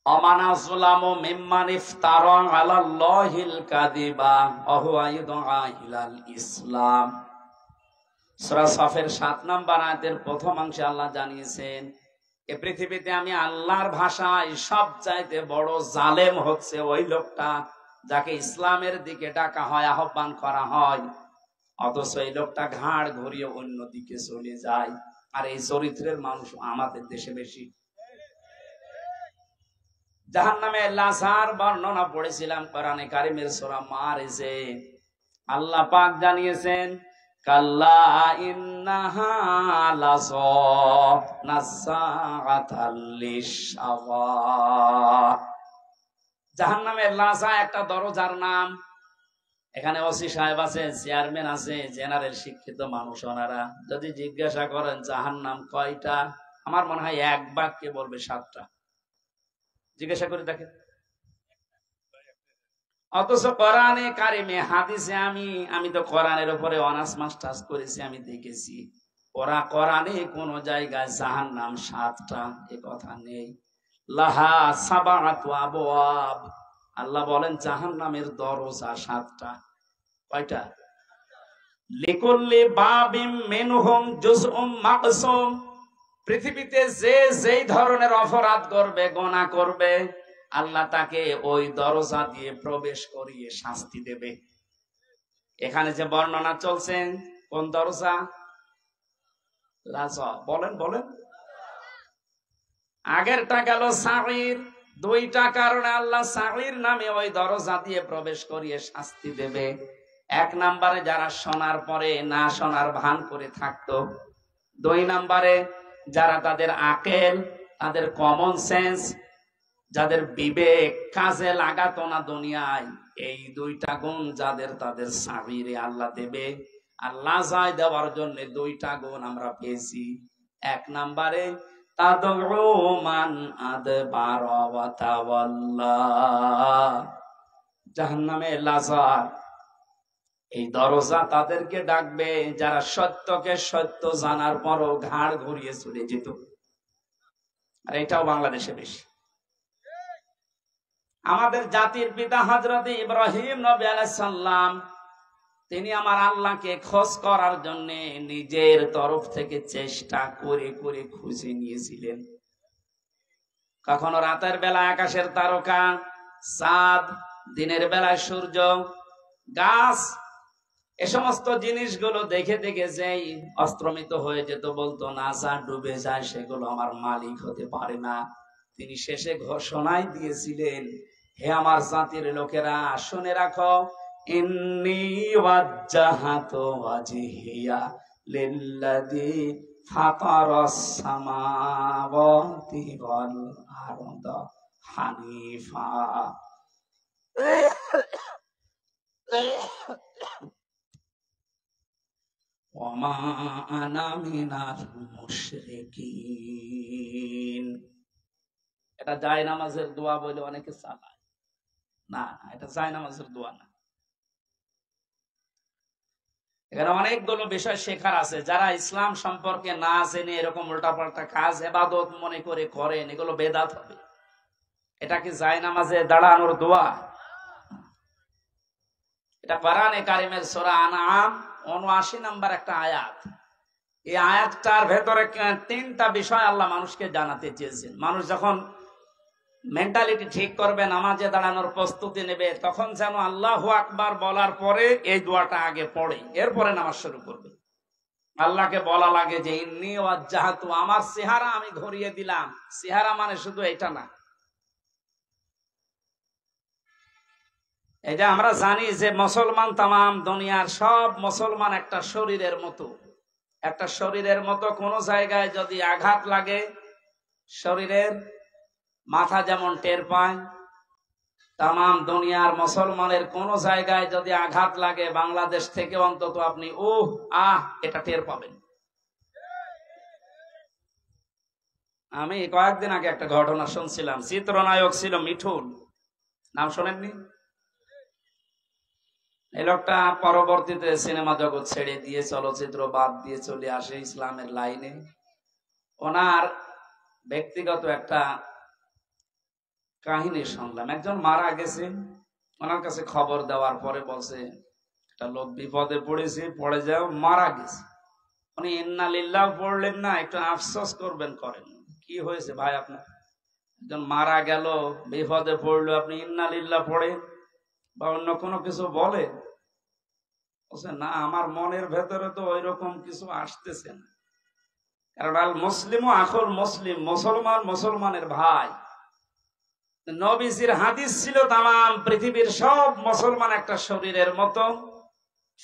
অমানা যুলামু মিম্মান ইফতারা আলাল্লাহিল কাযিবা ওয়া হুয়া ইদআ ইলাল ইসলাম। সূরা সাফের 7 নম্বর আয়াতের প্রথম অংশে আল্লাহ জানিয়েছেন, এই পৃথিবীতে আমি আল্লাহর ভাষায় সবচাইতে বড় জালেম হচ্ছে ওই লোকটা যাকে ইসলামের দিকে ডাকা হয়, আহ্বান করা হয়, অথচ এই লোকটা ঘাড় ঘুরিয়ে অন্যদিকে চলে যায়। আর এই চরিত্রের মানুষ আমাদের দেশে বেশি। জাহান্নামে লাশার বর্ণনা পড়েছিলাম কোরআনে কারিমের সূরা মারিজে। আল্লাহ পাক জানিয়েছেন, কাল্লা ইন্নাহা লাযা নাসাআতাল লিশআওয়া। জাহান্নামের লাশা একটা দরজার নাম। এখানে ওসি সাহেব আছে, চেয়ারম্যান আছে, জেনারেল শিক্ষিত মানুষ। ওনারা যদি জিজ্ঞাসা করেন জাহান্নাম কয়টা, আমার মনে হয় এক বাক্যে বলবে 7টা। জিজ্ঞাসা করে দেখেন। অথচ কোরআনে কারিমে, হাদিসে, আমি তো কোরআনের উপরে অনার্স মাস্টার্স করেছি, আমি দেখেছি ওরা কোরআনে কোন জায়গায় জাহান্নাম 7টা এ কথা নেই। লাহা সাবাআতু আবওয়াব। আল্লাহ বলেন জাহান্নামের দরজা 7টা। কয়টা? লিকুল্লি বাবিম মিনহুম জুজউম মাকসুম। পৃথিবীতে যে যেই ধরনের অপরাধ করবে, গুনাহ করবে, আল্লাহ তাকে ওই দরজা দিয়ে প্রবেশ করিয়ে শাস্তি দেবে। এখানে যে বর্ণনা চলছে, কোন দরজা? লাযা। বলেন বলেন। আগেরটা গেল সাঈর। 2টা কারণে আল্লাহ সাঈর নামে ওই দরজা দিয়ে প্রবেশ করিয়ে শাস্তি দেবে। 1 নম্বরে যারা শোনার পরে না শোনার ভান করে থাকতো। 2 নম্বরে যারা তাদের আকেল, তাদের কমন সেন্স, যাদের বিবেক কাজে লাগাতো না দুনিয়ায়, এই 2টা গুণ যাদের, তাদের সাঈরে আল্লাহ দেবে। আল্লাহ যায় দেওয়ার জন্য 2টা গুণ আমরা পেয়েছি। 1 নম্বরে তাদউ মান আদবারা ওয়া তাওয়াল্লা। জাহান্নামে লাযা এই দরজা তাদেরকে ডাকবে যারা সত্যকে সত্য জানার পরও ঘাড় ঘুরিয়ে চলে যেত। আর এটাও বাংলাদেশে বেশি। আমাদের জাতির পিতা হযরত ইব্রাহিম নবী আলাইহিস সালাম, তিনি আমার আল্লাহকে খোঁজ করার জন্য নিজের তরফ থেকে চেষ্টা করে করে খুঁজে নিয়েছিলেন। কখনো রাতের বেলা আকাশের তারকা, চাঁদ, দিনের বেলায় সূর্য, গাছ, এ সমস্ত জিনিসগুলো দেখে দেখে যেই অস্ত্রমিত হয়ে যেত, বলতো না যা ডুবে যায় সেগুলো আমার মালিক হতে পারে না। তিনি শেষে ঘোষণাই দিয়েছিলেন, হে আমার জাতির লোকেরা শুনে রাখো, ইন্নী ওয়াজ্জাহাতু ওয়াজহিয়া লিল্লাযী ফাতারাস সামাওয়াতি ওয়াল আরদা হানিফা ওয়ামা আনা মিনাল মুশরিকিন। এটা জায়নামাজের দোয়া বলে অনেকে চালায়। না, এটা জায়নামাজের দোয়া না। এখানে অনেকগুলো বিষয় শেখার আছে। যারা ইসলাম সম্পর্কে না জেনে এরকম উল্টাপাল্টা কাজ ইবাদত মনে করে করেন, এগুলো বেদাত হবে। এটা কি জায়নামাজে দাঁড়ানোর দোয়া? এটা কোরআনে কারিমের সূরা আনআম ৭৯ নম্বর একটা আয়াত। এই আয়াতটার ভেতরে ৩টা বিষয় আল্লাহ মানুষকে জানাতে চেয়েছেন। মানুষ যখন মেন্টালিটি ঠিক করবে, নামাজে দাঁড়ানোর প্রস্তুতি নেবে, তখন যেন আল্লাহু আকবার বলার পরে এই দোয়াটা আগে পড়ে, এরপরে নামাজ শুরু করবে। আল্লাহকে বলা লাগে যে ইন্নী ওয়াজ্জাহাতু, আমার চেহারা আমি ঘুরিয়ে দিলাম। চেহারা মানে শুধু এটা না। এই যে আমরা জানি যে মুসলমান, তামাম দুনিয়ার সব মুসলমান একটা শরীরের মতো। একটা শরীরের মতো কোন জায়গায় যদি আঘাত লাগে, শরীরের মাথা যেমন টের পায়, তামাম দুনিয়ার মুসলমানের কোন জায়গায় যদি আঘাত লাগে, বাংলাদেশ থেকে অন্তত আপনি এটা টের পাবেন। আমি কয়েকদিন আগে একটা ঘটনা শুনছিলাম। চিত্রনায়ক ছিল মিঠুন, নাম শোনেননি? এই লোকটা পরবর্তীতে সিনেমা জগৎ ছেড়ে দিয়ে, চলচ্চিত্র বাদ দিয়ে চলে আসে ইসলামের লাইনে। ওনার ব্যক্তিগত একটা কাহিনী শুনলাম। একজন মারা গেছে, ওনার কাছে খবর দেওয়ার পরে বলছে একটা লোক বিপদে পড়েছে, পড়ে যাও, মারা গেছে। উনি ইন্না লিল্লাহ পড়লেন না, একটু আফসোস করবেন, করেন। কি হয়েছে ভাই আপনার? একজন মারা গেল, বিপদে পড়লো, আপনি ইন্না লিল্লাহ পড়েন বা অন্য কোনো কিছু বলেন? বলছে না, আমার মনের ভেতরে তো ওই রকম কিছু আসতেছে না। কারণ আল মুসলিম আখুল মুসলিম, মুসলমান মুসলমানের ভাই। নবীজির হাদিস ছিল তামাম পৃথিবীর সব মুসলমান একটা শরীরের মতো।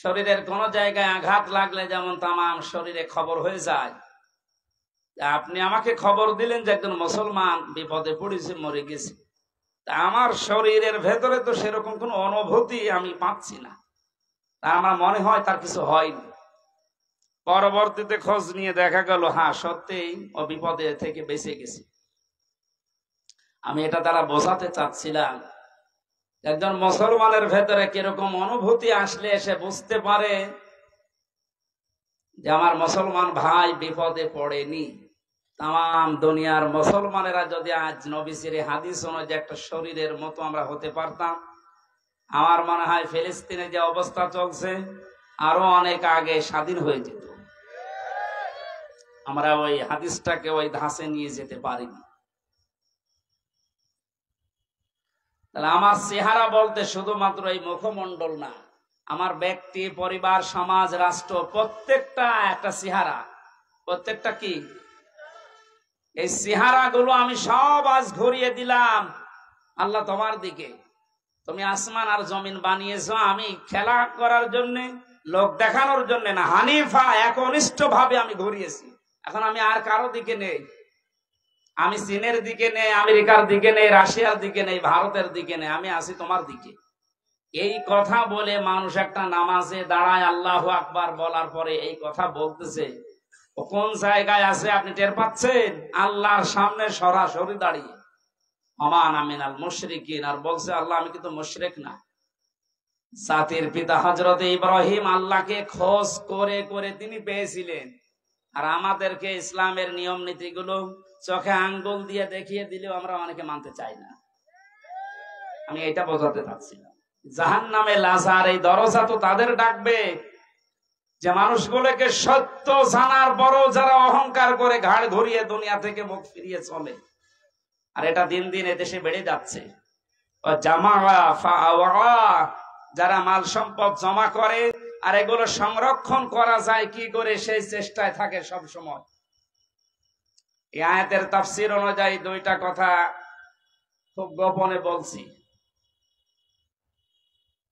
শরীরের কোন জায়গায় আঘাত লাগলে যেমন তামাম শরীরে খবর হয়ে যায়, আপনি আমাকে খবর দিলেন যে একজন মুসলমান বিপদে পড়েছে, মরে গেছে। তা আমার শরীরের ভেতরে তো সেরকম কোন অনুভূতি আমি পাচ্ছি না। তা আমার মনে হয় তার কিছু হয়নি। পরবর্তীতে খোঁজ নিয়ে দেখা গেল, হ্যাঁ সত্যিই ও বিপদে থেকে বেঁচে গেছে। আমি এটা দ্বারা বোঝাতে চাচ্ছিলাম, একজন মুসলমানের ভেতরে কিরকম অনুভূতি আসলে সে বুঝতে পারে যে আমার মুসলমান ভাই বিপদে পড়েনি। তাম দুনিয়ার মুসলমানেরা যদি আজ নবীজির হাদিস অনুযায়ী একটা শরীরের মতো আমরা হতে পারতাম, আমার মনে হয় ফিলিস্তিনে যে অবস্থা চলছে আরো অনেক আগে স্বাধীন হয়ে যেত। আমরা ওই হাদিসটাকে ওই ধাঁচে নিয়ে যেতে পারিনি। তাহলে আমার চেহারা বলতে শুধুমাত্র এই মুখমণ্ডল না, আমার ব্যক্তি, পরিবার, সমাজ, রাষ্ট্র, প্রত্যেকটা একটা চেহারা। প্রত্যেকটা কি? এই চেহারা গুলো আমি সব আজ ঘুরিয়ে দিলাম আল্লাহ তোমার দিকে। তুমি আসমান আর জমিন বানিয়েছো আমি খেলা করার জন্য, লোক দেখানোর জন্য না। হানিফা, একনিষ্ঠ ভাবে আমি ঘুরিয়েছি। এখন আমি আর কারো দিকে নেই। আমি চীনের দিকে নেই, আমেরিকার দিকে নেই, রাশিয়ার দিকে নেই, ভারতের দিকে নেই, আমি আছি তোমার দিকে। এই কথা বলে মানুষ একটা নামাজে দাঁড়ায় আল্লাহু আকবার বলার পরে এই কথা বলতেছে, ও কোন জায়গায় আছে আপনি টের পাচ্ছেন? আল্লাহর সামনে সরাসরি দাঁড়িয়ে। আমান আমিনাল মুশরিকিন, আর বলছে আল্লাহ আমি কিন্তু মুশরিক না। জাতির পিতা হযরত ইব্রাহিম আল্লাহকে খোঁজ করে করে তিনি পেয়েছিলেন। আর আমাদেরকে ইসলামের নিয়ম নীতিগুলো চোখে আঙ্গুল দিয়ে দেখিয়ে দিলেও আমরা অনেকে মানতে চাই না। আমি এটা বোঝাতে চাচ্ছিলাম। জাহান্নামে লাজার এই দরজা তো তাদের ডাকবে যে মানুষগুলোকে সত্য জানার পরও যারা অহংকার করে ঘাড় ঘুরিয়ে দুনিয়া থেকে মুখ ফিরিয়ে চলে। আর এটা দিন দিন এদেশে বেড়ে যাচ্ছে। যারা মাল সম্পদ জমা করে আর এগুলো সংরক্ষণ করা যায় কি করে সেই চেষ্টায় থাকে সব সময়। এই আয়াতের তাফসীর অনুযায়ী দুইটা কথা খুব গোপনে বলছি,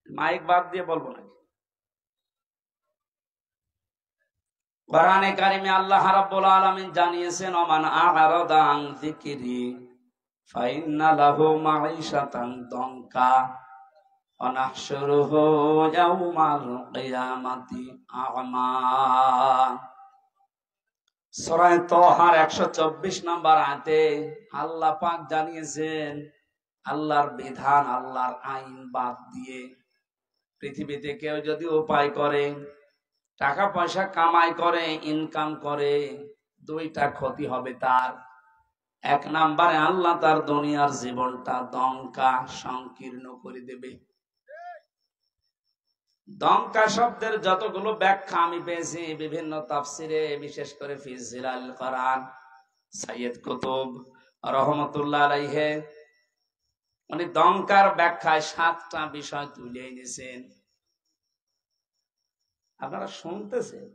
মাইক বাদ দিয়ে বলবো নাকি? কোরআনে কারিমে আল্লাহ রাব্বুল আলামিন জানিয়েছেন, ওমান আ'রাদা আন যিকরি ফাইন্না লাহু মাঈশাতান দানকা ওয়া নাহশুরুহু ইয়াওমাল কিয়ামাতি আ'মা। সূরা তাহার 124 নম্বর আয়াতে আল্লাহ পাক জানিয়েছেন, আল্লাহর বিধান, আল্লাহর আইন বাদ দিয়ে পৃথিবীতে কেউ যদি উপায় করে, টাকা পয়সা কামাই করে, ইনকাম করে, দুইটা ক্ষতি হবে তার। এক নম্বরে আল্লাহ তার দুনিয়ার জীবনটা দঙ্কা সংকীর্ণ করে দেবে। দঙ্কা শব্দের যতগুলো ব্যাখ্যা আমি পেয়েছি বিভিন্ন তাফসিরে, বিশেষ করে ফি জিলাল কোরআন, সাইয়্যিদ কুতুব রহমাতুল্লাহ আলাইহি উনি দঙ্কার ব্যাখ্যায় 7টা বিষয় তুলে এনেছেন। আপনারা শুনতেছেন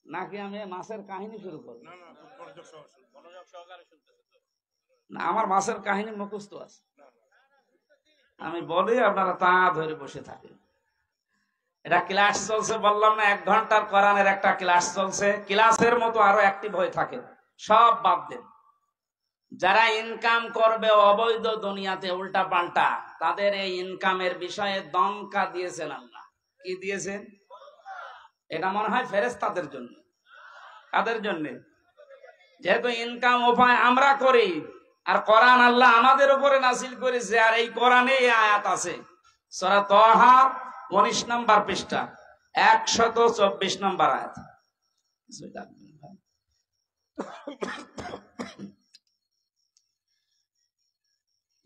নাকি আমি মাছের কাহিনী শুরু করব? না, আমার মাছের কাহিনী মুখস্থ আছে, আমি বলি আপনারা তা ধরে বসে থাকেন। এটা ক্লাস চলছে, বললাম না 1 ঘন্টার কোরআনের একটা ক্লাস চলছে, ক্লাসের মতো আরো অ্যাক্টিভ হয়ে থাকেন, সব বাদ দেন। যারা ইনকাম করবে অবৈধ দুনিয়াতে উল্টা পাল্টা, তাদের এই ইনকামের বিষয়ে দঙ্কা দিয়েছেন আল্লাহ। কি দিয়েছেন? এটা মনে হয় ফেরেশতাদের জন্য। কাদের জন্য? যেহেতু ইনকাম উপায় আমরা করি, আর কোরআন আল্লাহ আমাদের উপরে নাযিল করেছে, আর এই কোরআনে এই আয়াত আছে সূরা তাহা 19 নম্বর পৃষ্ঠা 124 নম্বর আয়াত।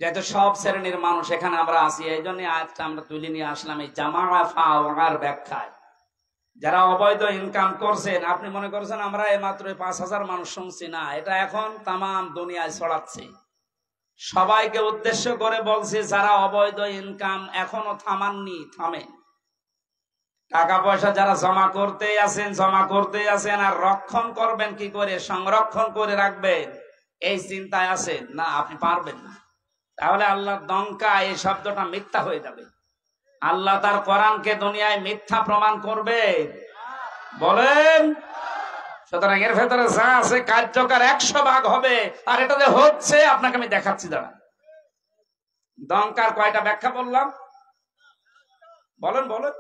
যেহেতু সব শ্রেণীর মানুষ এখানে আমরা আছি, এই জন্য আয়াতটা আমরা তুলে নিয়ে আসলাম এই জামাআ ফাওয়ার ব্যাখ্যায়। যারা অবৈধ ইনকাম করছেন, আপনি মনে করছেন আমরা মাত্র 5000 মানুষ শুনছি, না, এটা এখন তাম দুনিয়ায় ছড়াচ্ছে। সবাইকে উদ্দেশ্য করে বলছি, যারা অবৈধ ইনকাম এখনো থামাননি, থামেন। টাকা পয়সা যারা জমা করতে আছেন, আর রক্ষণ করবেন কি করে, সংরক্ষণ করে রাখবেন এই চিন্তায় আছেন না, আপনি পারবেন না। তাহলে আল্লাহর দঙ্কা এই শব্দটা মিথ্যা হয়ে যাবে। আল্লাহ তার কোরআনকে দুনিয়ায় মিথ্যা প্রমাণ করবে? বলেন। সুতরাং এর ভেতরে যা আছে কার্যকর 100 ভাগ হবে, আর এটা যে হচ্ছে আপনাকে আমি দেখাচ্ছি। দাঁড়া, দঙ্কার কয়টা ব্যাখ্যা বললাম? বলেন বলেন।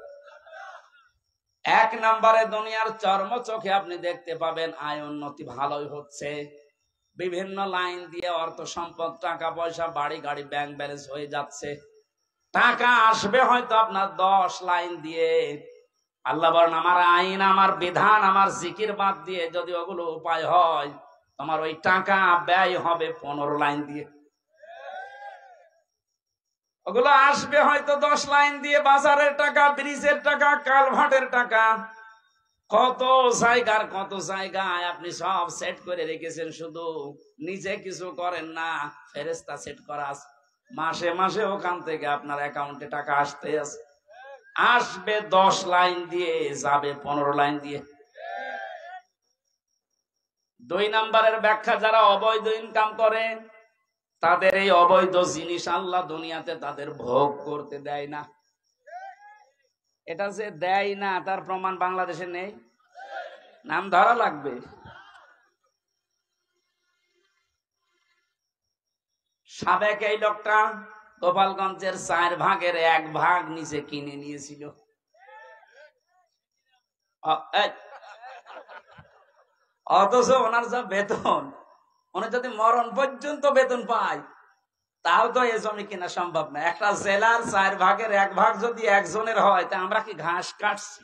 1 নম্বরে দুনিয়ার চর্ম চোখে আপনি দেখতে পাবেন আয় উন্নতি ভালোই হচ্ছে, বিভিন্ন লাইন দিয়ে অর্থ সম্পদ, টাকা পয়সা, বাড়ি গাড়ি, ব্যাংক ব্যালেন্স হয়ে যাচ্ছে। টাকা আসবে হয়তো আপনার 10 লাইন দিয়ে। আল্লাহ বলেন, আমার আইন, আমার বিধান, আমার জিকির বাদ দিয়ে যদি ওগুলো উপায় হয়, তোমার ওই টাকা ব্যয় হবে 15 লাইন দিয়ে। ওগুলো আসবে হয়তো 10 লাইন দিয়ে, বাজারের টাকা, ব্রিজের টাকা, কালভার্টের টাকা, কত জায়গার কত জায়গায় আপনি সব সেট করে রেখেছেন, শুধু নিজে কিছু করেন না, ফেরেশতা সেট করা আছে। মাসে মাসে ওখান থেকে আপনার অ্যাকাউন্টে টাকা আসতে আছে। আসবে 10 লাইন দিয়ে, যাবে 15 লাইন দিয়ে। 2 নম্বরের ব্যাখ্যা, যারা অবৈধ ইনকাম করে, তাদের এই অবৈধ জিনিস আল্লাহ দুনিয়াতে তাদের ভোগ করতে দেয় না। এটা যে দেয় না তার প্রমাণ বাংলাদেশে নেই, নাম ধরা লাগবে। সাবেক এই লোকটা গোপালগঞ্জের 4 ভাগের 1 ভাগ নিচে কিনে নিয়েছিল। অথচ ওনার যা বেতন, উনি যদি মরণ পর্যন্ত বেতন পায়, তাও তো এই জমি কিনা সম্ভব না। একটা জেলার 4 ভাগের 1 ভাগ যদি একজনের হয়, তা আমরা কি ঘাস কাটছি?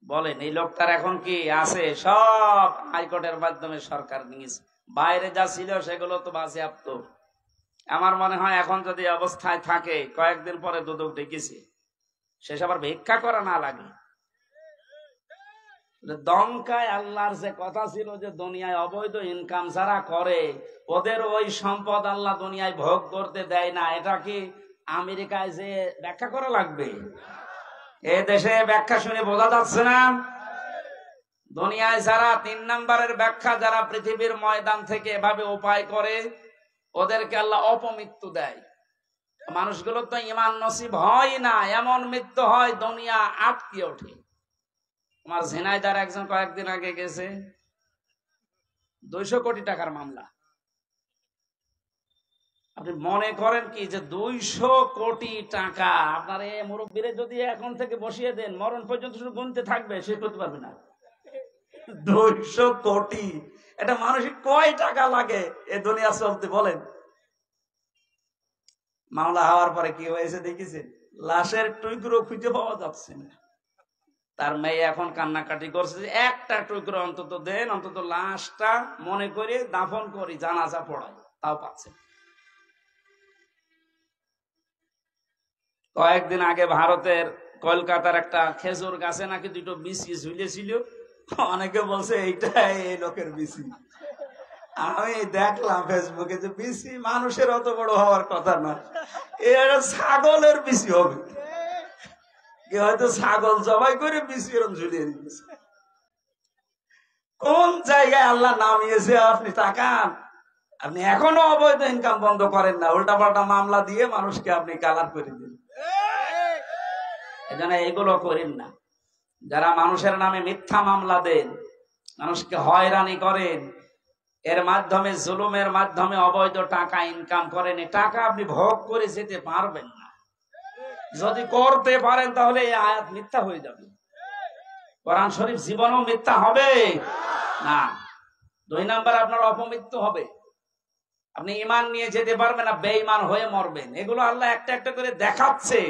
বলেন, এই লোকটার এখন কি আছে? সব হাইকোর্টের মাধ্যমে সরকার নিয়েছে। বাইরে যা ছিল সেগুলো তো বাজেয়াপ্ত। আমার মনে হয় এখন যদি অবস্থায় থাকে, কয়েকদিন পরে দুদক ডেকেছে, শেষ আবার ভিক্ষা করা না লাগে। দঙ্কায় আল্লাহর যে কথা ছিল যে দুনিয়ায় অবৈধ ইনকাম যারা করে, ওদের ওই সম্পদ আল্লাহ দুনিয়ায় ভোগ করতে দেয় না, এটা কি আমেরিকায় যে ব্যাখ্যা করা লাগবে? এ দেশে ব্যাখ্যা শুনে বোঝা যাচ্ছে না? দুনিয়ায় যারা 3 নম্বরের ব্যাখ্যা, যারা পৃথিবীর ময়দান থেকে এভাবে উপায় করে, ওদেরকে আল্লাহ অপমৃত্যু দেয়। মানুষগুলো তো ইমান নসিব হয় না, এমন মৃত্যু হয় দুনিয়া আটকে ওঠে। আমার ঝিনাইদার একজন কয়েকদিন আগে গেছে, 200 কোটি টাকার মামলা। আপনি মনে করেন কি যে 200 কোটি টাকা আপনার এই মুরব্বীরে যদি এখন থেকে বসিয়ে দেন, মরণ পর্যন্ত শুধু গুনতে থাকবে, শেষ করতে পারবে না। 200 কোটি, এটা মানুষের কয় টাকা লাগে এ দুনিয়া চলতে বলেন? মামলা হওয়ার পরে কি হয়েছে দেখেছেন? লাশের টুকরো খুঁজে পাওয়া যাচ্ছে না। তার মেয়ে এখন কান্নাকাটি করছে যে একটা টুকরো অন্তত দেন, অন্তত লাশটা মনে করে দাফন করি, জানাজা পড়াই, তাও পাচ্ছে। কয়েকদিন আগে ভারতের কলকাতার একটা খেজুর গাছে নাকি 2টো বিচি ঝুলেছিল। অনেকে বলছে এইটা এই লোকের বিচি। আমি দেখলাম ফেসবুকে যে বিচি মানুষের অত বড় হওয়ার কথা না, এর ছাগলের বিচি হবে। হয়তো ছাগল জবাই করে বিচি এরকম ঝুলিয়ে দিয়েছে। কোন জায়গায় আল্লাহ নামিয়েছে আপনি তাকান। আপনি এখনো অবৈধ ইনকাম বন্ধ করেন না, উল্টা পাল্টা মামলা দিয়ে মানুষকে আপনি কালার করে দিন। এজন্য এগুলো করেন না। যারা মানুষের নামে মিথ্যা মামলা দেন, মানুষকে হয়রানি করেন, এর মাধ্যমে জুলুমের মাধ্যমে অবৈধ টাকা ইনকাম করেন, টাকা আপনি ভোগ করে যেতে পারবেন না। যদি করতে পারেন তাহলে এই আয়াত মিথ্যা হয়ে যাবে, কোরআন শরীফ জীবনও মিথ্যা হবে না। 2 নাম্বার আপনার অপমৃত্যু হবে, আপনি ঈমান নিয়ে যেতে পারবেন না, বেঈমান হয়ে মরবেন। এগুলো আল্লাহ একটা একটা করে দেখাচ্ছে।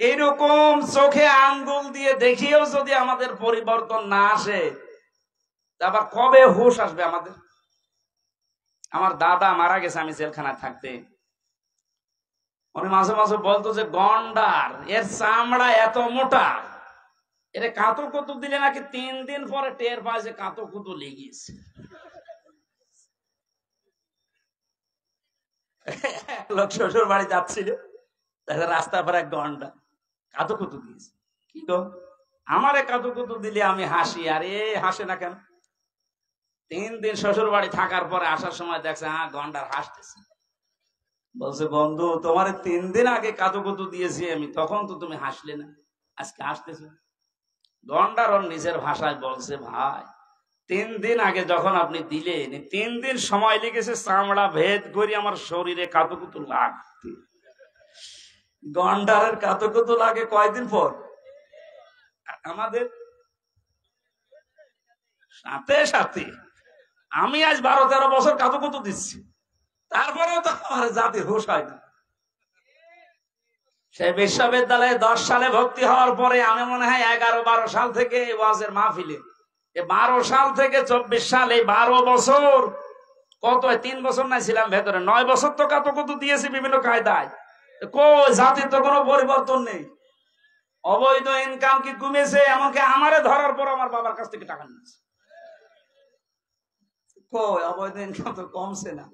এইরকম চোখে আঙ্গুল দিয়ে দেখিয়েও যদি আমাদের পরিবর্তন না আসে, আবার কবে হুঁশ আসবে আমাদের? আমার দাদা মারা গেছে আমি জেলখানায় থাকতে, উনি মাঝে মাঝে বলতো যে গন্ডার, এর চামড়া এত মোটা, এর কাঁতো কুতু দিলে নাকি 3 দিন পরে টের পায় যে কাঁতো কুতু লেগেছে। লোক শ্বশুর বাড়ি যাচ্ছিল, রাস্তার পর এক গন্ডা কাঁতো কুতু দিয়েছে। কি গো, আমারে কাঁতো কুতু দিলে আমি হাসি, আর এ হাসে না কেন? 3 দিন শ্বশুর বাড়ি থাকার পরে আসার সময় দেখছে হ্যাঁ গন্ডার হাসতেছে। বলছে বন্ধু, তোমার 3 দিন আগে কাতুকুতু দিয়েছি আমি, তখন তো তুমি হাসলে না, আজকে হাসতেছো। গন্ডার ওর নিজের ভাষায় বলছে, ভাই 3 দিন আগে যখন আপনি দিলেন, 3 দিন সময় লেগেছে চামড়া ভেদ করে আমার শরীরে কাতুকুতু লাগতে। গন্ডারের কাতুকুতু লাগে কয়দিন পর, আমাদের সাথে সাথে। আমি আজ 12-13 বছর কাতুকুতু দিচ্ছি, তারপরেও তো আমার জাতির হুঁশ হয় না। সেই বিশ্ববিদ্যালয়ে 10 সালে ভর্তি হওয়ার পরে আমি মনে হয় 11-12 সাল থেকে ওয়াজের মাহফিলে, 12 সাল থেকে 24 সাল, এই 12 বছর, কত 3 বছর নাই ছিলাম ভেতরে, 9 বছর তো কাতুকুতু দিয়েছি বিভিন্ন কায়দায়। কই জাতির তো কোনো পরিবর্তন নেই। অবৈধ ইনকাম কি কমেছে? এমনকি আমারে ধরার পর আমার বাবার কাছ থেকে টাকা নিয়েছে। কই অবৈধ ইনকাম তো কমছে না।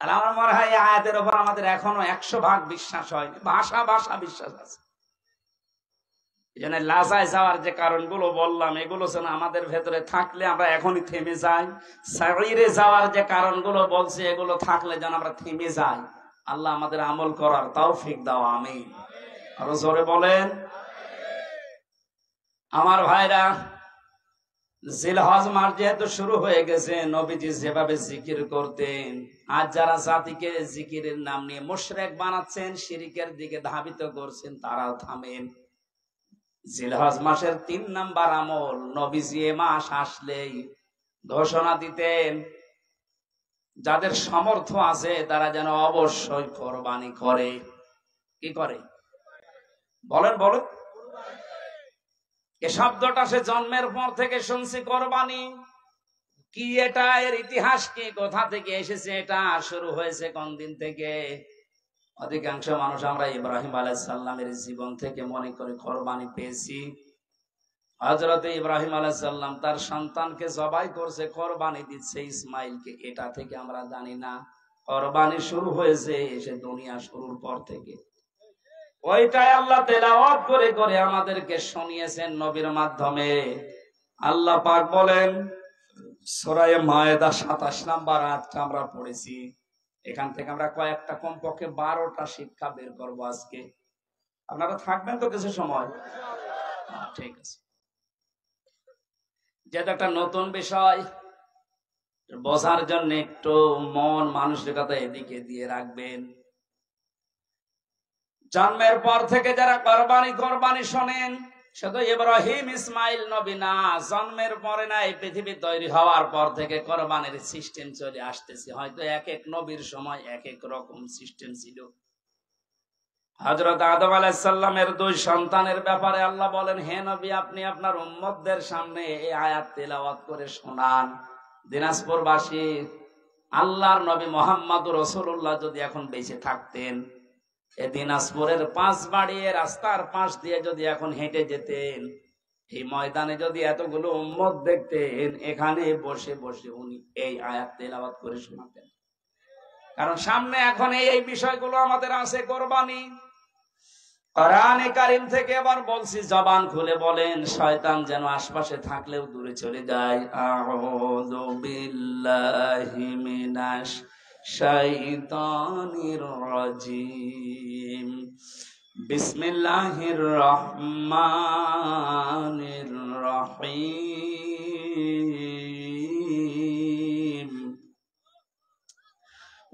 আর আমার মনে হয় এই আয়াতের উপর আমাদের এখনো 100% বিশ্বাস হয়নি, ভাষা বিশ্বাস আছে। এই জন্য লাজায় যাওয়ার যে কারণগুলো বললাম, এগুলো যেন আমাদের ভেতরে থাকলে আমরা এখনই থেমে যাই। সাইরে যাওয়ার যে কারণগুলো বলছে, এগুলো থাকলে যেন আমরা থেমে যাই। আল্লাহ আমাদের আমল করার তৌফিক দাও, আমিন। আরো জোরে বলেন। আমার ভাইরা, জিলহজ মাস যেহেতু শুরু হয়ে গেছে, নবীজি যেভাবে জিকির করতেন, আজ যারা জাতিকে জিকিরের নাম নিয়ে মুশরিক বানাচ্ছেন, শিরিকের দিকে ধাবিত করছেন, তারাও থামেন। জিলহজ মাসের 3 নাম্বার আমল, নবীজি এ মাস আসলেই ঘোষণা দিতেন, যাদের সামর্থ্য আছে তারা যেন অবশ্যই কোরবানি করে। কি করে? বলেন বলেন। এ শব্দটা সে জন্মের পর থেকে শুনছি, কোরবানি কি, এটা এর ইতিহাস কি, কোথা থেকে এসেছে, এটা শুরু হয়েছে কোন দিন থেকে? অধিকাংশ মানুষ আমরা ইব্রাহিম আলাইহিস সালামের জীবন থেকে মনে করে কোরবানি পেয়েছি। হযরত ইব্রাহিম আলাইহিস সালাম তার সন্তানকে জবাই করছে, কোরবানি দিচ্ছে ইসমাইলকে, এটা থেকে আমরা জানি না। কোরবানি শুরু হয়েছে এসে দুনিয়া শুরুর পর থেকে। ওইটাই আল্লাহ তেলাওয়াত করে করে আমাদেরকে শুনিয়েছেন নবীর মাধ্যমে। আল্লাহ পাক বলেন সূরা মায়েদা 27 নম্বর আয়াতটা আমরা পড়েছি। এখান থেকে আমরা কয়েকটা কমপক্ষে 12টা শিক্ষা বের করব আজকে। আপনারা থাকবেন তো কিছু সময়? ঠিক আছে। যেটা একটা নতুন বিষয়, বোঝার জন্য একটু মন মানসিকতা এদিকে দিয়ে রাখবেন। জন্মের পর থেকে যারা কোরবানি শোনেন, শুধু ইব্রাহিম ইসমাইল নবী না, জন্মের পরে না, এই পৃথিবী তৈরি হওয়ার পর থেকে কোরবানির সিস্টেম চলে আসতেছে। হয়তো এক এক নবীর সময় এক এক রকম সিস্টেম ছিল। হযরত আদম আলাইহিস সালামের 2 সন্তানের ব্যাপারে আল্লাহ বলেন, হে নবী, আপনি আপনার উম্মতদের সামনে এই আয়াত তেলাওয়াত করে শোনান। দিনাজপুরবাসী, আল্লাহর নবী মুহাম্মদুর রাসূলুল্লাহ যদি এখন বেঁচে থাকতেন, এই দিনাজপুরের 5 বাড়িয়ে রাস্তার পাশ দিয়ে যদি এখন হেঁটে যেতেন, এই ময়দানে যদি এতগুলো উম্মত দেখতেন, এখানে বসে বসে উনি এই আয়াত তেলাওয়াত করে শোনাতেন। কারণ সামনে এখন এই বিষয়গুলো আমাদের আছে, কোরবানি। কোরআনে কারীম থেকে এবার বলছি, জবান খুলে বলেন, শয়তান যেন আশপাশে থাকলেও দূরে চলে যায়। আউযু বিল্লাহি মিনাশ শাইতানির রাজিম। বিসমিল্লাহির রহমানির রহিম।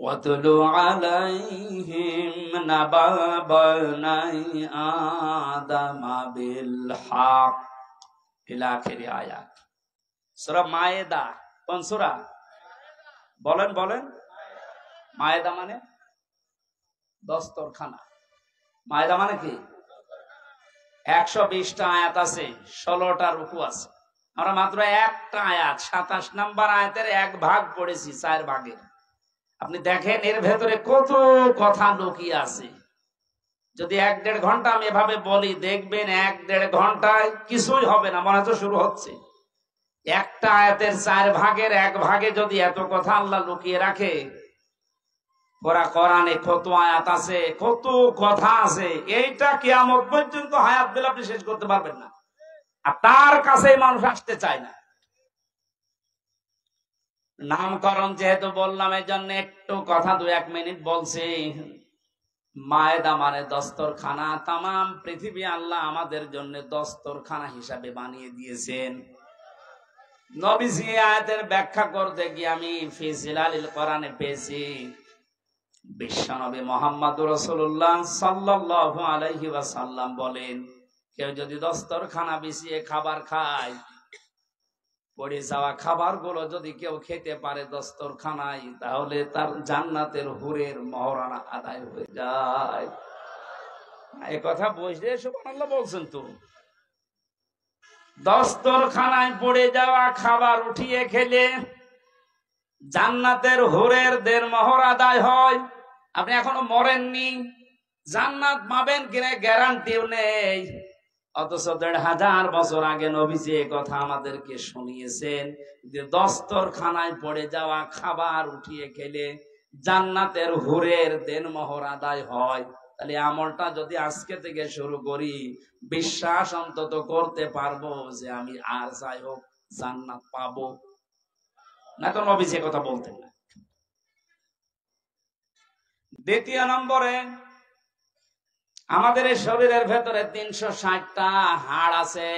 وَاتْلُ عَلَيْهِمْ نَبَأَ بَنِي آدَمَ بِالْحَقِّ ইলা আখিরি আয়াত। সূরা মায়েদা কোন সূরা? বলেন বলেন। মায়েদা মানে দস্তরখানা। মায়েদা মানে কি? 120টা আয়াত আছে, 16টা রুকু আছে। আমরা মাত্র একটা আয়াত 27 নম্বর আয়াতের 1 ভাগ পড়েছি 4 ভাগের। আপনি দেখেন এর ভেতরে কত কথা লুকিয়ে আছে। যদি 1-1.5 ঘন্টা আমি এভাবে বলি, দেখবেন 1-1.5 ঘন্টায় কিছুই হবে না, মনে হচ্ছে শুরু হচ্ছে। একটা আয়াতের 4 ভাগের 1 ভাগে যদি এত কথা আল্লাহ লুকিয়ে রাখে, পুরা কোরআনে কত আয়াত আছে, কত কথা আছে, এইটা কিয়ামত পর্যন্ত হায়াত বেলা আপনি শেষ করতে পারবেন না। আর তার কাছে মানুষ আসতে চায় না। নামকরণ যেহেতু বললাম, এই জন্য একটু কথা 2-1 মিনিট বলছি। মায়েদা মানে দস্তরখানা। তামাম পৃথিবী আল্লাহ আমাদের জন্য দস্তরখানা হিসাবে বানিয়ে দিয়েছেন। নবীজি আয়াতের ব্যাখ্যা করতে গিয়ে আমি ফি জিলালিল কোরআনে পেয়েছি, বিশ্বনবী মুহাম্মদুর রাসূলুল্লাহ সাল্লাল্লাহু আলাইহি ওয়াসাল্লাম বলেন, কেউ যদি দস্তরখানা বিছিয়ে খাবার খায়, পড়ে যাওয়া খাবারগুলো যদি কেউ খেতে পারে দস্তরখানায়, তাহলে তার জান্নাতের হুরের মহরানা আদায় হয়ে যায়। এই কথা বুঝলে সুবহানাল্লাহ বলছেন তো। দস্তরখানায় পড়ে যাওয়া খাবার উঠিয়ে খেলে জান্নাতের হুরের দেড়মোহর আদায় হয়। আপনি এখনো মরেননি, জান্নাত পাবেন কিনা গ্যারান্টিও নেই। অথচ 1500 বছর আগে নবীজি এই কথা আমাদেরকে শুনিয়েছেন যে দস্তরখানায় পড়ে যাওয়া খাবার উঠিয়ে খেলে জান্নাতের হুরের দেনমোহর আদায় হয়। তাহলে আমলটা যদি আজকে থেকে শুরু করি, বিশ্বাস অন্তত করতে পারবো যে আমি আর যাই হোক জান্নাত পাবো। না তো নবীজি কথা বলতেন না। দ্বিতীয় নম্বরে, আমাদের এই শরীরের ভেতরে 360টা হাড় আছে,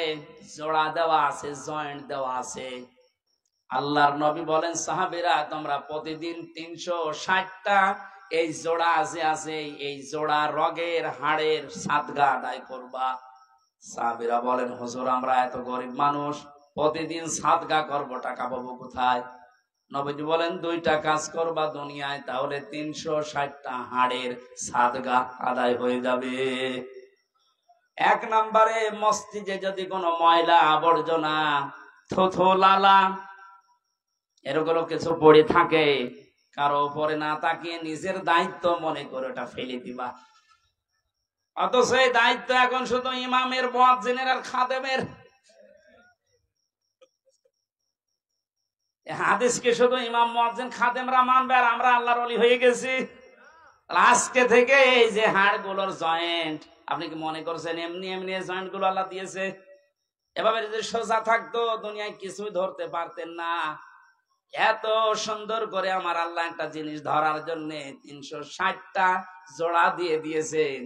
জোড়া দেওয়া আছে, জয়েন্ট দেওয়া আছে। আল্লাহর নবী বলেন, সাহাবীরা তোমরা প্রতিদিন 360টা এই জোড়া আছে এই জোড়া রগের হাড়ের সাদগা আদায় করবা। সাহাবীরা বলেন, হুজুর আমরা এত গরিব মানুষ, প্রতিদিন সাদগা করব, টাকা পাবো কোথায়? নবীজি বলেন, 2টা কাজ করবা দুনিয়ায়, তাহলে 360টা হাড়ের সাদগা আদায় হয়ে যাবে। 1 নম্বরে, মসজিদে যদি কোনো ময়লা আবর্জনা থুথু লালা এরকম কিছু পড়ে থাকে, কারো উপরে না তাকিয়ে নিজের দায়িত্ব মনে করে ওটা ফেলে দিবা। অথচ এই দায়িত্ব এখন শুধু ইমামের, মুয়াজ্জিনের আর খাদেমের। হাদিসকে শুধু ইমাম, মুয়াজ্জিন, খাদেমরা মানবে আর আমরা আল্লাহর ওলি হয়ে গেছি। আজকে থেকে এই যে হাড়গুলোর জয়েন্ট, আপনি কি মনে করছেন এমনি এমনি জয়েন্ট গুলো আল্লাহ দিয়েছে? এভাবে যদি সোজা থাকতো দুনিয়ায় কিছুই ধরতে পারতেন না। এত সুন্দর করে আমার আল্লাহ একটা জিনিস ধরার জন্য 360টা জোড়া দিয়ে দিয়েছেন।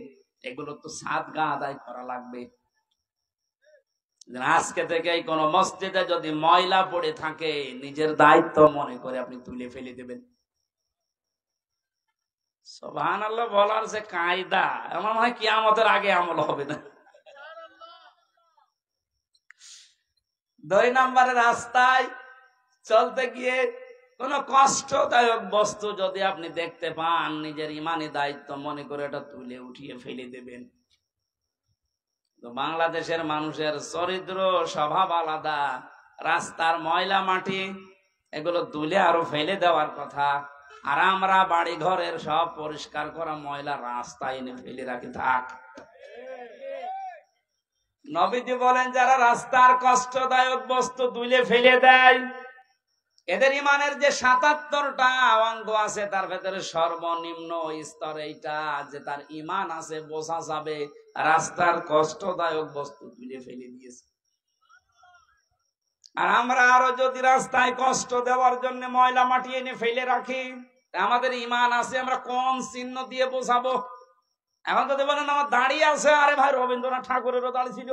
এগুলো তো সাদগা আদায় করা লাগবে। আজকে থেকে কোন মসজিদে যদি ময়লা পড়ে থাকে নিজের দায়িত্ব মনে করে আপনি তুলে ফেলে দেবেন। সুবহানাল্লাহ বলার যে কায়দা, আমার মনে হয় কিয়ামতের আগে আমল হবে না। 2 নম্বরে রাস্তায় চলতে গিয়ে কোন কষ্টদায়ক বস্তু যদি আপনি দেখতে পান নিজের ইমানি দায়িত্ব মনে করে এটা তুলে উঠিয়ে ফেলে দেবেন। তো বাংলাদেশের মানুষের চরিত্র স্বভাব আলাদা। রাস্তার ময়লা মাটি এগুলো তুলে আরো ফেলে দেওয়ার কথা, আর আমরা বাড়ি ঘরের সব পরিষ্কার করা ময়লা রাস্তায় এনে ফেলে রাখি থাক। নবীজি বলেন যারা রাস্তার কষ্টদায়ক বস্তু তুলে ফেলে দেয় এদের ইমানের যে 77টা অঙ্গ আছে তার ভেতরে সর্বনিম্ন স্তর এইটা যে তার ইমান আছে, বোঝা যাবে রাস্তার কষ্টদায়ক বস্তু তুলে ফেলে দিয়েছে। আর আমরা আরো যদি রাস্তায় কষ্ট দেওয়ার জন্য ময়লা মাটি এনে ফেলে রাখি, আমাদের ইমান আছে আমরা কোন চিহ্ন দিয়ে বোঝাবো? এখন যদি বলেন আমার দাঁড়িয়ে আছে, আরে ভাই রবীন্দ্রনাথ ঠাকুরেরও দাঁড়িয়ে ছিল,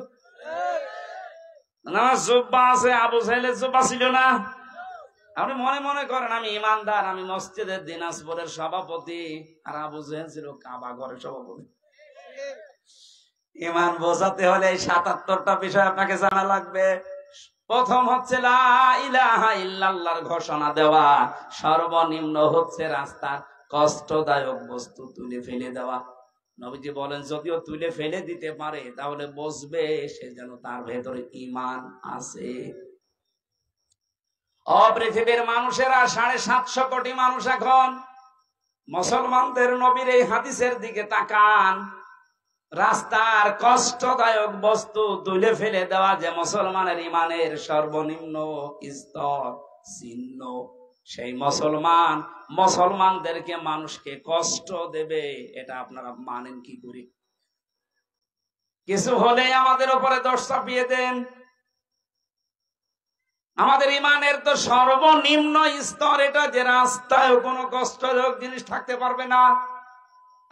আমার জুব্বা আছে, আবু সাহেলের জুব্বা ছিল না। আপনি মনে মনে করেন আমি ইমানদার, আমি মসজিদের দিনাজপুরের সভাপতি, আর আবু জাহেল ছিল কাবা ঘরের সভাপতি। ইমান বোঝাতে হলে এই 77টা বিষয় আপনাকে জানা লাগবে। প্রথম হচ্ছে লা ইলাহা ইল্লাল্লাহর ঘোষণা দেওয়া, সর্বনিম্ন হচ্ছে রাস্তার কষ্টদায়ক বস্তু তুলে ফেলে দেওয়া। নবীজি বলেন যদিও তুলে ফেলে দিতে পারে তাহলে বুঝবে সে যেন তার ভেতরে ঈমান আছে। পৃথিবীর মানুষেরা 750 কোটি মানুষ এখন মুসলমানদের নবীর এই হাদিসের দিকে তাকান। রাস্তার কষ্টদায়ক বস্তু তুলে ফেলে দেওয়া যে মুসলমানের ইমানের সর্বনিম্ন স্তর চিহ্ন, সেই মুসলমানদেরকে মানুষকে কষ্ট দেবে এটা আপনারা মানেন কি করে? কিছু হলে আমাদের উপরে দোষ চাপিয়ে দেন। আমাদের ইমানের তো সর্বনিম্ন স্তর এটা যে রাস্তায় কোনো কষ্টদায়ক জিনিস থাকতে পারবে না।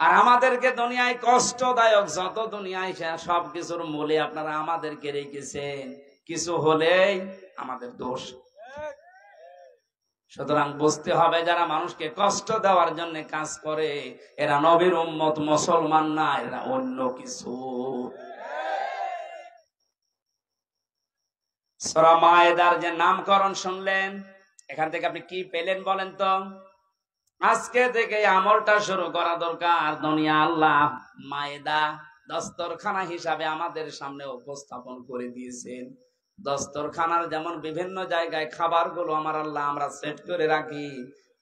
আর আমাদেরকে দুনিয়ায় কষ্টদায়ক যত দুনিয়ায় সব কিছুর মূলে আপনারা আমাদেরকে রেখেছেন, কিছু হলেই আমাদের দোষ। সুতরাং বুঝতে হবে যারা মানুষকে কষ্ট দেওয়ার জন্য কাজ করে এরা নবীর উম্মত, মুসলমান না, এরা অন্য কিছু। সূরা মায়েদার যে নামকরণ শুনলেন, এখান থেকে আপনি কি পেলেন বলেন তো? আজকে থেকে আমলটা শুরু করা দরকার। দুনিয়া আল্লাহ মায়েদা দস্তরখানা হিসাবে আমাদের সামনে উপস্থাপন করে দিয়েছেন। দস্তরখানার যেমন বিভিন্ন জায়গায় খাবারগুলো আমার আল্লাহ আমরা সেট করে রাখি,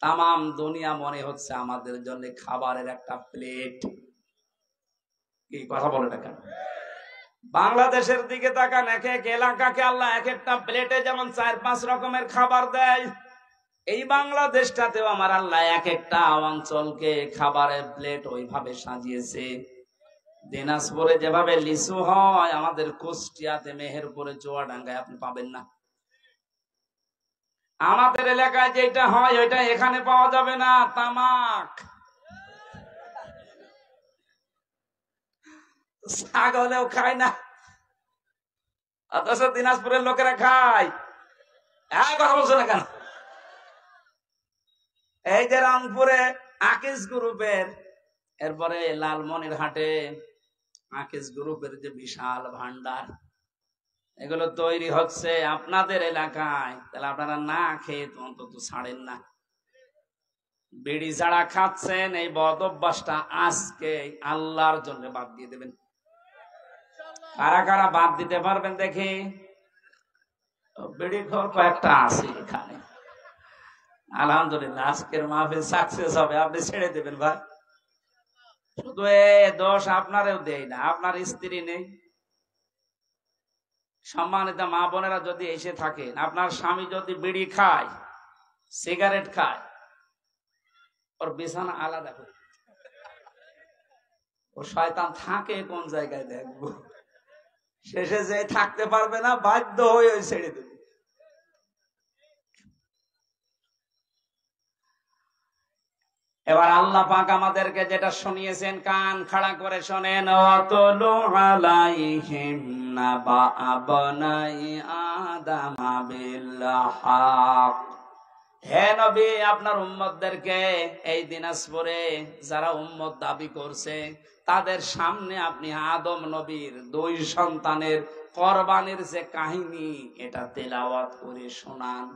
তামাম দুনিয়া মনে হচ্ছে আমাদের জন্য খাবারের একটা প্লেট। কি কথা বলে না কেন? বাংলাদেশের দিকে তাকান, এক এক এলাকাকে আল্লাহ এক একটা প্লেটে যেমন 4-5 রকমের খাবার দেয়, এই বাংলাদেশটাতেও আমার আল্লাহ এক একটা অঞ্চলকে খাবারের প্লেট ওইভাবে সাজিয়েছে। দিনাজপুরে যেভাবে লিচু হয়, আমাদের কুষ্টিয়াতে, মেহেরপুরে, চুয়াডাঙ্গায় আপনি পাবেন না। আমাদের এলাকায় যেটা হয় ওইটা এখানে পাওয়া যাবে না, তামাক। ছাগলেও খায় না, অথচ দিনাজপুরের লোকেরা খায়। কথা বলছে না কেন? এই যে রংপুরে আকিস গ্রুপের, এরপরে লালমনিরহাটে আকিস গ্রুপের যে বিশাল ভান্ডার, এগুলো তৈরি হচ্ছে আপনাদের এলাকায়, তাহলে আপনারা না খেয়ে তো অন্তত ছাড়েন না। বিড়ি ছাড়া খাচ্ছেন, এই বদ অভ্যাসটা আজকে আল্লাহর জন্য বাদ দিয়ে দেবেন। কারা কারা বাদ দিতে পারবেন দেখি? বিড়ি খোর কয়েকটা আছে এখানে, আলহামদুলিল্লাহ আজকের মাহফিল সাকসেস হবে, আপনি ছেড়ে দেবেন ভাই। শুধু দোষ আপনারও দেয় না, আপনার স্ত্রী নেই। সম্মানিত মা বোনেরা যদি এসে থাকেন, আপনার স্বামী যদি বিড়ি খায়, সিগারেট খায়, ওর বিছানা আলাদা করে, ও শয়তান থাকে কোন জায়গায় দেখবো, শেষে যে থাকতে পারবে না, বাধ্য হয়ে ওই ছেড়ে দেবে। এবার আল্লাহ পাক আমাদেরকে যেটা শুনিয়েছেন কান খাড়া করে শোনেন। ওয়াতুলু আলাইহিম নাবা আবনাই আদম বিল হক। হে নবী, আপনার উম্মতদেরকে এই দিনাজপুরে যারা উম্মত দাবি করছে তাদের সামনে আপনি আদম নবীর 2 সন্তানের কোরবানির যে কাহিনী এটা তেলাওয়াত করে শোনান।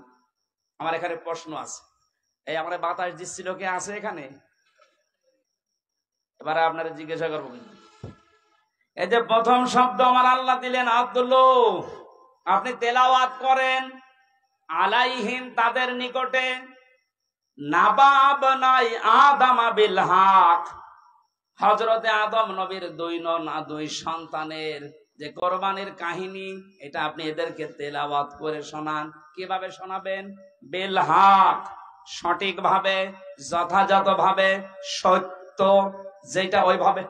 আমার এখানে প্রশ্ন আছে, এই আমরা বাতাস দিচ্ছিল কে আছে এখানে? এবারে আপনারা জিজ্ঞাসা করবো, এই যে প্রথম শব্দ আমার আল্লাহ দিলেন আব্দুল্লাহ, আপনি তেলাওয়াত করেন আলাইহিম তাদের নিকটে, নাবা আবনাই আদম বিল হক, হযরতে আদম নবীর 2 সন্তানের যে কোরবানির কাহিনী এটা আপনি এদেরকে তেলাওয়াত করে শোনান। কিভাবে শোনাবেন? বিল হক, সঠিকভাবে, যথাযথভাবে, সত্য যেটা ওইভাবে।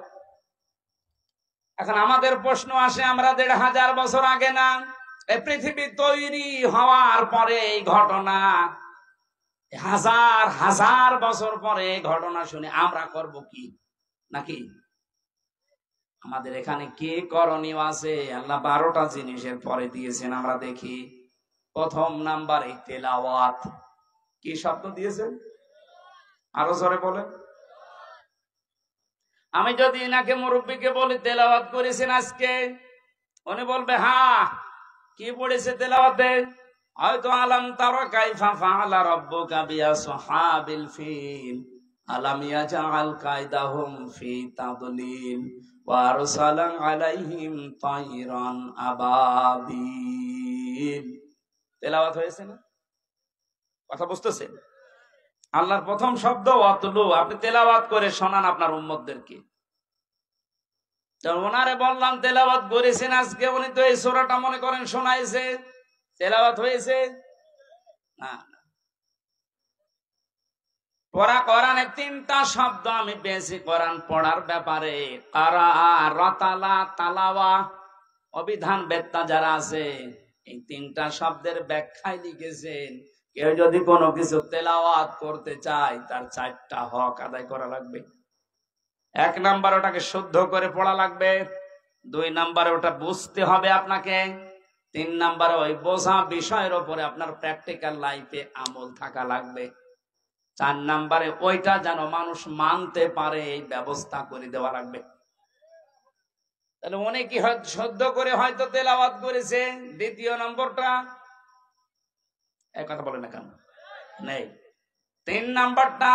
এখন আমাদের প্রশ্ন আসে, আমরা 1500 বছর আগে না, এই পৃথিবী তৈরি হওয়ার পরে এই ঘটনা, হাজার হাজার বছর পরে এই ঘটনা শুনে আমরা করব কি? নাকি আমাদের এখানে কি করণীয় আছে? আল্লাহ 12টা জিনিসের পরে দিয়েছেন, আমরা দেখি। প্রথম নাম্বারে তেলাওয়াত। কি শব্দ দিয়েছেন? আরো জোরে বলেন। আমি যদি এনাকে মুরব্বীকে বলি তেলাওয়াত করেছেন আজকে, উনি বলবে হ্যাঁ। কি পড়েছে তেলাওয়াতে? হয়তো আলাম তারা কাইফা ফাআলা রাব্বুকা বিআসহাবিল ফিল আলাম ইয়াজআল কায়দাহুম ফি তাদলিল ওয়া আরসালা আলাইহিম তায়রান আবাবিল। তেলাওয়াত হয়েছে না? কথা বুঝতেছেন? আল্লাহর প্রথম শব্দ ওয়াতলু, আপনি তেলাওয়াত করে শোনান আপনার উম্মতদেরকে। ওনারে বললাম তেলাওয়াত করেছেন আজকে, উনি তো এই সূরাটা মনে করেন শোনাইছে, তেলাওয়াত হয়েছে না? পড়া কোরআনে 3টা শব্দ আমি পেয়েছি কোরআন পড়ার ব্যাপারে, কারা, রাতালা, তালাওয়া। অভিধান বেত্তা যারা আছে এই 3টা শব্দের ব্যাখ্যায় লিখেছেন কেউ যদি কোনো কিছু তেলাওয়াত করতে চায় তার 4টা হক আদায় করা লাগবে। 1 নাম্বার ওটাকে শুদ্ধ করে পড়া লাগবে, 2 নাম্বারে ওটা বুঝতে হবে আপনাকে, 3 নাম্বারে ওই বোঝা বিষয়ের উপরে আপনার প্র্যাকটিক্যাল লাইফে আমল থাকা লাগবে, 4 নাম্বারে ওইটা যেন মানুষ মানতে পারে এই ব্যবস্থা করে দেওয়া লাগবে। তাহলে অনেকে শুদ্ধ করে হয়তো তেলাওয়াত করেছে। দ্বিতীয় নম্বরটা এক কথা বলে না কেন নেই। 3 নাম্বারটা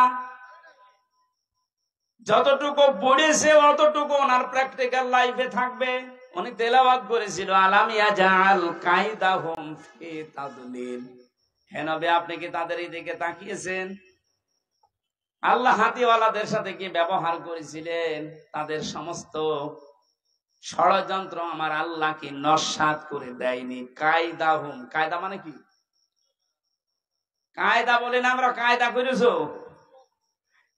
যতটুকু পড়েছে অতটুকু ওনার প্র্যাকটিক্যাল লাইফে থাকবে। উনি তেলাওয়াত করেছিল আলাম ইয়াজআল কায়দাহুম ফি তাদলিল। হে নবী, আপনি কি তাদের এই দিকে তাকিয়েছেন? আল্লাহ হাতিওয়ালাদের সাথে কি ব্যবহার করেছিলেন? তাদের সমস্ত ষড়যন্ত্র আমার আল্লাহ কি নস্যাৎ করে দেয়নি? কায়দাহুম, কায়দা মানে কি? কায়দা বলেন আমরা কায়দা করেছো,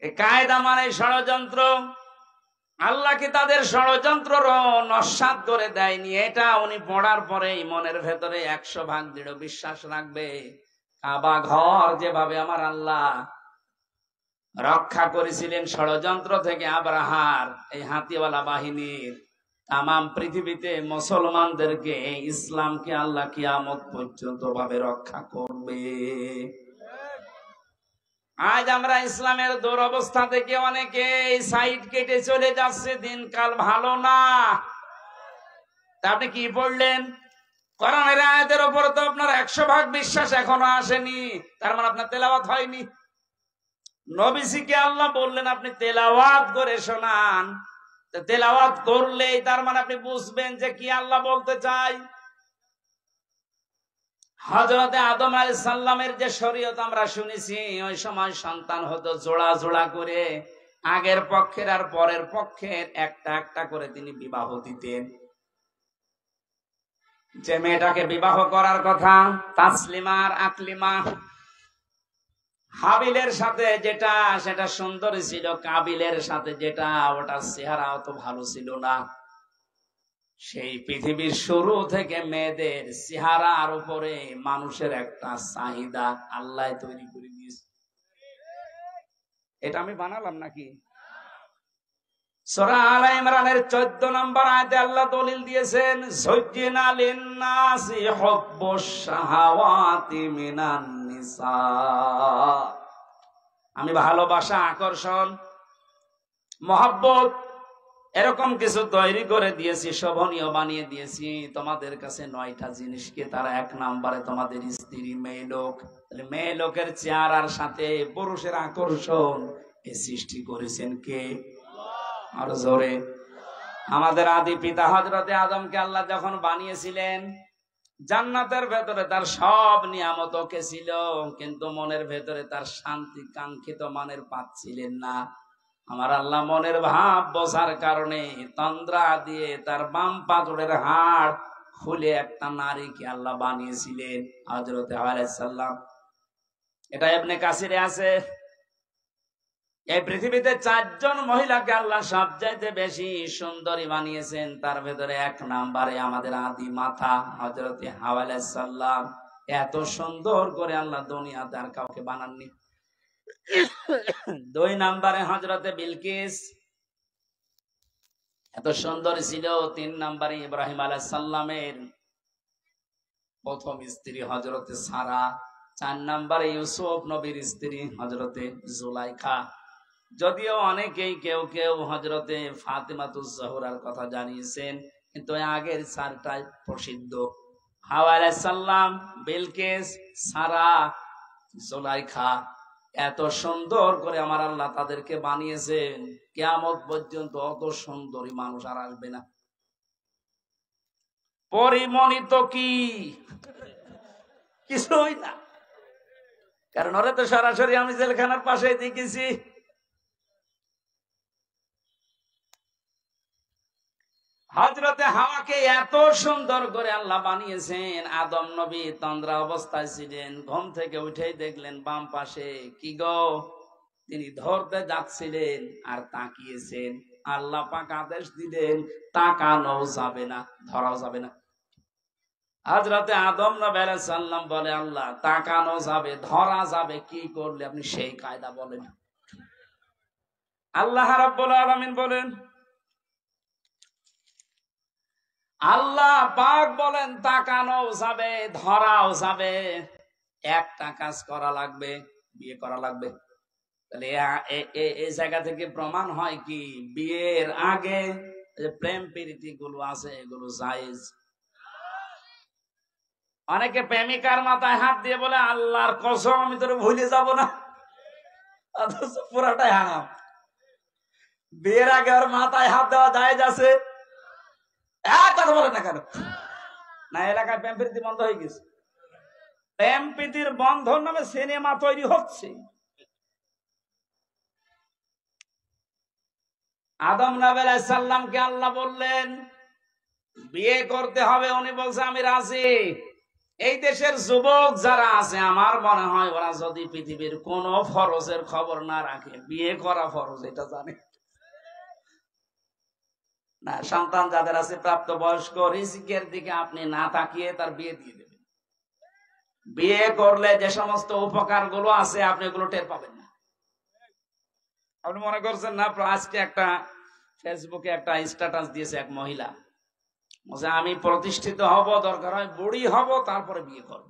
এই কায়দা মানে ষড়যন্ত্র। আল্লাহ কি তাদের ষড়যন্ত্র নস্যাৎ করে দেয়নি? এটা উনি পড়ার পরে মনের ভেতরে 100% দৃঢ় বিশ্বাস রাখবে। কাবা ঘর যেভাবে আমার আল্লাহ রক্ষা করেছিলেন ষড়যন্ত্র থেকে আব্রাহার এই হাতিওয়ালা বাহিনীর, তামাম পৃথিবীতে মুসলমানদেরকে, ইসলামকে আল্লাহ কিয়ামত পর্যন্ত ভাবে রক্ষা করবে। আজ আমরা ইসলামের দুরবস্থা থেকে অনেকে সাইড কেটে চলে যাচ্ছে, দিনকাল ভালো না। তা আপনি কি পড়লেন? কোরআনের আয়াতের উপর তো আপনার 100% বিশ্বাস এখনো আসেনি, তার মানে আপনার তেলাওয়াত হয়নি। নবীজিকে আল্লাহ বললেন আপনি তেলাওয়াত করে শোনান, তেলাওয়াত করলেই তার মানে আপনি বুঝবেন যে কি আল্লাহ বলতে চায়। হযরতে আদম আলাইহিস সালামের যে শরীয়ত আমরা শুনেছি, ওই সময় সন্তান হতো জোড়া জোড়া করে, আগের পক্ষের আর পরের পক্ষের একটা একটা করে তিনি বিবাহ দিতেন। যে মেয়েটাকে বিবাহ করার কথা তাসলিমা আর আকলিমা, হাবিলের সাথে যেটা সেটা সুন্দরী ছিল, কাবিলের সাথে যেটা ওটা চেহারা অত ভালো ছিল না। সেই পৃথিবীর শুরু থেকে মেয়েদের চেহারার উপরে মানুষের একটা চাহিদা আল্লাহ তৈরি করে দিয়েছে। এটা আমি বানালাম নাকি? সূরা আলে ইমরানের 14 নম্বর আয়াতে আল্লাহ দলিল দিয়েছেন, যুজ্জিনা লিন-নাসি হুব্বুশ শাহাওয়াতি মিনান নিসা। আমি ভালোবাসা, আকর্ষণ, মহব্বত এরকম কিছু তৈরি করে দিয়েছি, শোভনীয় বানিয়ে দিয়েছি তোমাদের কাছে 9টা জিনিসকে। তারা 1 নম্বরে তোমাদের স্ত্রী, মেয়ে লোক। মেয়ে লোকের চেহারার সাথে পুরুষের আকর্ষণ এ সৃষ্টি করেছেন কে? আর জোরে। আমাদের আদি পিতা হযরতে আদমকে আল্লাহ যখন বানিয়েছিলেন, জান্নাতের ভেতরে তার সব নিয়ামত ওকে ছিল, কিন্তু মনের ভেতরে তার শান্তি কাঙ্ক্ষিত মানের পাচ্ছিলেন না। আমার আল্লাহ মনের ভাব বোঝার কারণে তন্দ্রা দিয়ে তার বাম পাজরের হাড় খুলে একটা নারীকে আল্লাহ বানিয়েছিলেন, হযরতে হাওয়া আলাইহিস সালাম। এটা ইবনে কাসিরে আছে। এই পৃথিবীতে 4 জন মহিলাকে আল্লাহ সবচাইতে বেশি সুন্দরী বানিয়েছেন। তার ভেতরে 1 নম্বরে আমাদের আদি মাতা হযরতে হাওয়া আলাইহিস সালাম। এত সুন্দর করে আল্লাহ দুনিয়াতে আর কাউকে বানাননি। 2 নম্বরে হযরতে বিলকিস, এত সুন্দর ছিল। 3 নম্বরে ইব্রাহিম আলাইহিস সালামের প্রথম স্ত্রী হযরতে সারা। 4 নম্বরে ইউসুফ নবীর স্ত্রী হযরতে জুলাইখা। যদিও অনেকেই কেউ কেউ হযরতে ফাতেমাতুজ জোহরার কথা জানিয়েছেন, কিন্তু আগের 4টাই প্রসিদ্ধ। হাওয়া আলাইহিস সালাম, বিলকিস, সারা, জুলাইখা। এত সুন্দর করে আমার আল্লাহ তাদেরকে বানিয়েছেন, কিয়ামত পর্যন্ত অত সুন্দরী মানুষ আর আসবে না। পরিমণিত কি কিছুই না, কারণ ওরা তো সরাসরি আমি জেলখানার পাশে দেখেছি। হযরতে হাওয়াকে এত সুন্দর করে আল্লাহ বানিয়েছেন। আদম নবী তন্দ্রা অবস্থায় ছিলেন, ঘুম থেকে উঠেই দেখলেন বাম পাশে কি গো, তিনি ধরতে যাচ্ছিলেন আর তাকিয়েছেন। আল্লাহ পাক আদেশ দিলেন তাকানো যাবে না, ধরাও যাবে না। হযরতে আদম নবী আলাইহিস সালাম বলে, আল্লাহ তাকানো যাবে, ধরা যাবে, কি করলে আপনি সেই কায়দা বলেন। আল্লাহ রাব্বুল আলামিন বলেন, আল্লাহ পাক বলেন তাকানো যাবে, ধরাও যাবে, একটা কাজ করা লাগবে, বিয়ে করা লাগবে। তাহলে এই জায়গা থেকে প্রমাণ হয় কি, বিয়ের আগে যে প্রেম প্রীতি গুলো আছে এগুলো জায়েজ। অনেকে প্রেমিকার মাথায় হাত দিয়ে বলে, আল্লাহর কসম আমি তোরে ভুলে যাব না, অথচ পুরাটাই হারাম। বিয়ের আগে ওর মাথায় হাত দেওয়া জায়েজ আছে? কথা বলে না কেন? না, এলাকায় প্রেম প্রীতি বন্ধ হয়ে গেছে। প্রেম প্রীতির বন্ধন নামে সিনেমা তৈরি হচ্ছে। আদম নবী আলাইহিস সালামকে আল্লাহ বললেন বিয়ে করতে হবে, উনি বলছে আমি রাজি। এই দেশের যুবক যারা আছে, আমার মনে হয় ওরা যদি পৃথিবীর কোন ফরজের খবর না রাখে, বিয়ে করা ফরজ এটা জানে না। সন্তান যাদের আছে প্রাপ্তবয়স্ক, রিজিকের দিকে আপনি না তাকিয়ে তার বিয়ে দিয়ে দেবেন। বিয়ে করলে যে সমস্ত উপকার গুলো আছে আপনি এগুলো টের পাবেন না। আপনি মনে করছেন না, আজকে একটা ফেসবুকে একটা স্ট্যাটাস দিয়েছে এক মহিলা, বলছে আমি প্রতিষ্ঠিত হব, দরকার হয় বুড়ি হব, তারপরে বিয়ে করব।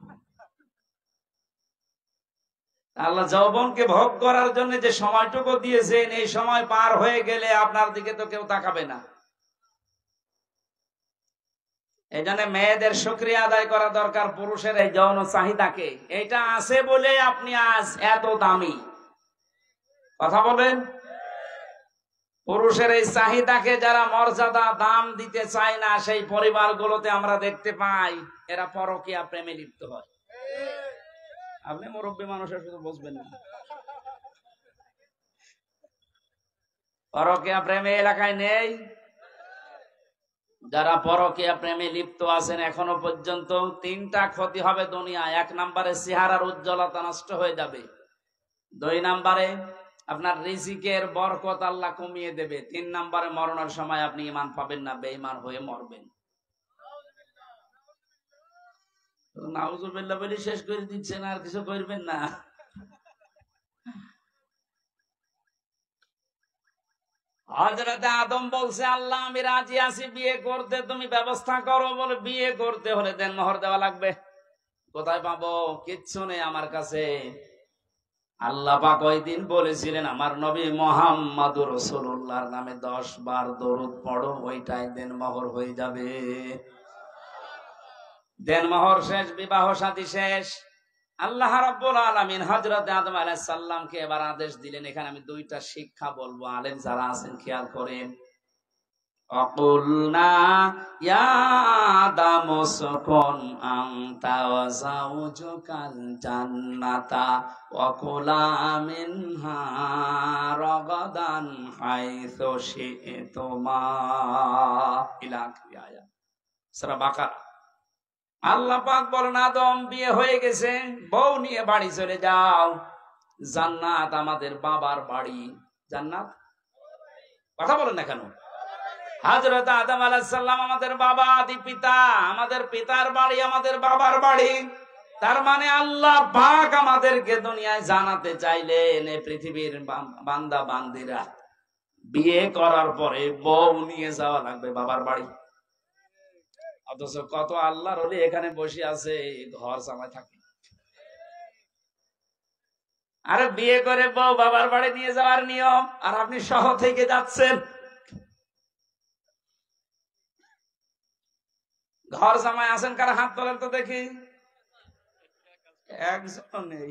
আল্লাহ যৌবনকে ভোগ করার জন্য যে সময়টুকু দিয়েছেন, এই সময় পার হয়ে গেলে আপনার দিকে তো কেউ তাকাবে না। এই জন্য মেয়েদের শুকরিয়া আদায় করা দরকার পুরুষের এই যৌন চাহিদাকে। এটা আছে বলে আপনি আজ এত দামি। কথা বলেন। পুরুষের এই চাহিদাকে যারা মর্যাদা দাম দিতে চায় না, সেই পরিবারগুলোতে আমরা দেখতে পাই এরা পরকীয়া প্রেমে লিপ্ত হয়। আপনি মুরব্বী মানুষের শুধু বুঝবেন না, পরকীয়া প্রেমে এলাকায় নেই। যারা পরকীয়া প্রেমে লিপ্ত আছেন এখনো পর্যন্ত 3টা ক্ষতি হবে দুনিয়ায়। 1 নম্বরে চেহারার উজ্জ্বলতা নষ্ট হয়ে যাবে। 2 নম্বরে আপনার রিজিকের বরকত আল্লাহ কমিয়ে দেবে। 3 নম্বরে মরণের সময় আপনি ঈমান পাবেন না, বেঈমান হয়ে মরবেন। নাউজুবিল্লাহ বলে শেষ করে দিচ্ছেন, আর কিছু করবেন না। হযরতে আদম বলছে, আল্লাহ আমি রাজি আছি বিয়ে করতে, তুমি ব্যবস্থা করো। বলে বিয়ে করতে হলে দেনমোহর দেওয়া লাগবে। কোথায় পাবো? কিচ্ছু নেই আমার কাছে। আল্লাহ পাক ওই দিন বলেছিলেন, আমার নবী মুহাম্মদুর রাসূলুল্লাহর নামে 10 বার দরুদ পড়ো, ওইটাই দেনমোহর হয়ে যাবে। দেনমোহর শেষ, বিবাহ শাদী শেষ। আল্লাহ রাব্বুল আলামিন হযরত আদম আলাইহিস সালামকে এবার আদেশ দিলেন। এখানে আমি দুইটা শিক্ষা বলবো, আলেম যারা আছেন খেয়াল করেন। অকুলনা ইয়া আদম উসকুন আনতা ওয়া যাওজুকাল জান্নাতা ওয়া কুলা মিনহা রাগাদান হাইসু শি'তুমা, ইলা আখির আয়াত, সূরা বাকারা। আল্লাহ পাক বলেন, আদম বিয়ে হয়ে গেছে, বউ নিয়ে বাড়ি চলে যাও। জান্নাত আমাদের বাবার বাড়ি। জান্নাত কথা বলেন না কেন? হযরত আদম আলাইহিস সালাম আমাদের বাবা, আদি পিতা, আমাদের পিতার বাড়ি আমাদের বাবার বাড়ি। তার মানে আল্লাহ পাক আমাদেরকে দুনিয়ায় জানাতে চাইলেন, এই পৃথিবীর বান্দা বান্দিরা বিয়ে করার পরে বউ নিয়ে যাওয়া লাগবে বাবার বাড়ি। অথচ কত আল্লাহর ওলি এখানে বসে আছে, ঘর জামাই থাকে। আরে বিয়ে করে বউ বাবার বাড়ি নিয়ে যাওয়ার নিয়ম, আর আপনি সহ থেকে যাচ্ছেন। ঘর জামাই আছেন কারা? হাত তোলেন তো দেখি। একজন নেই।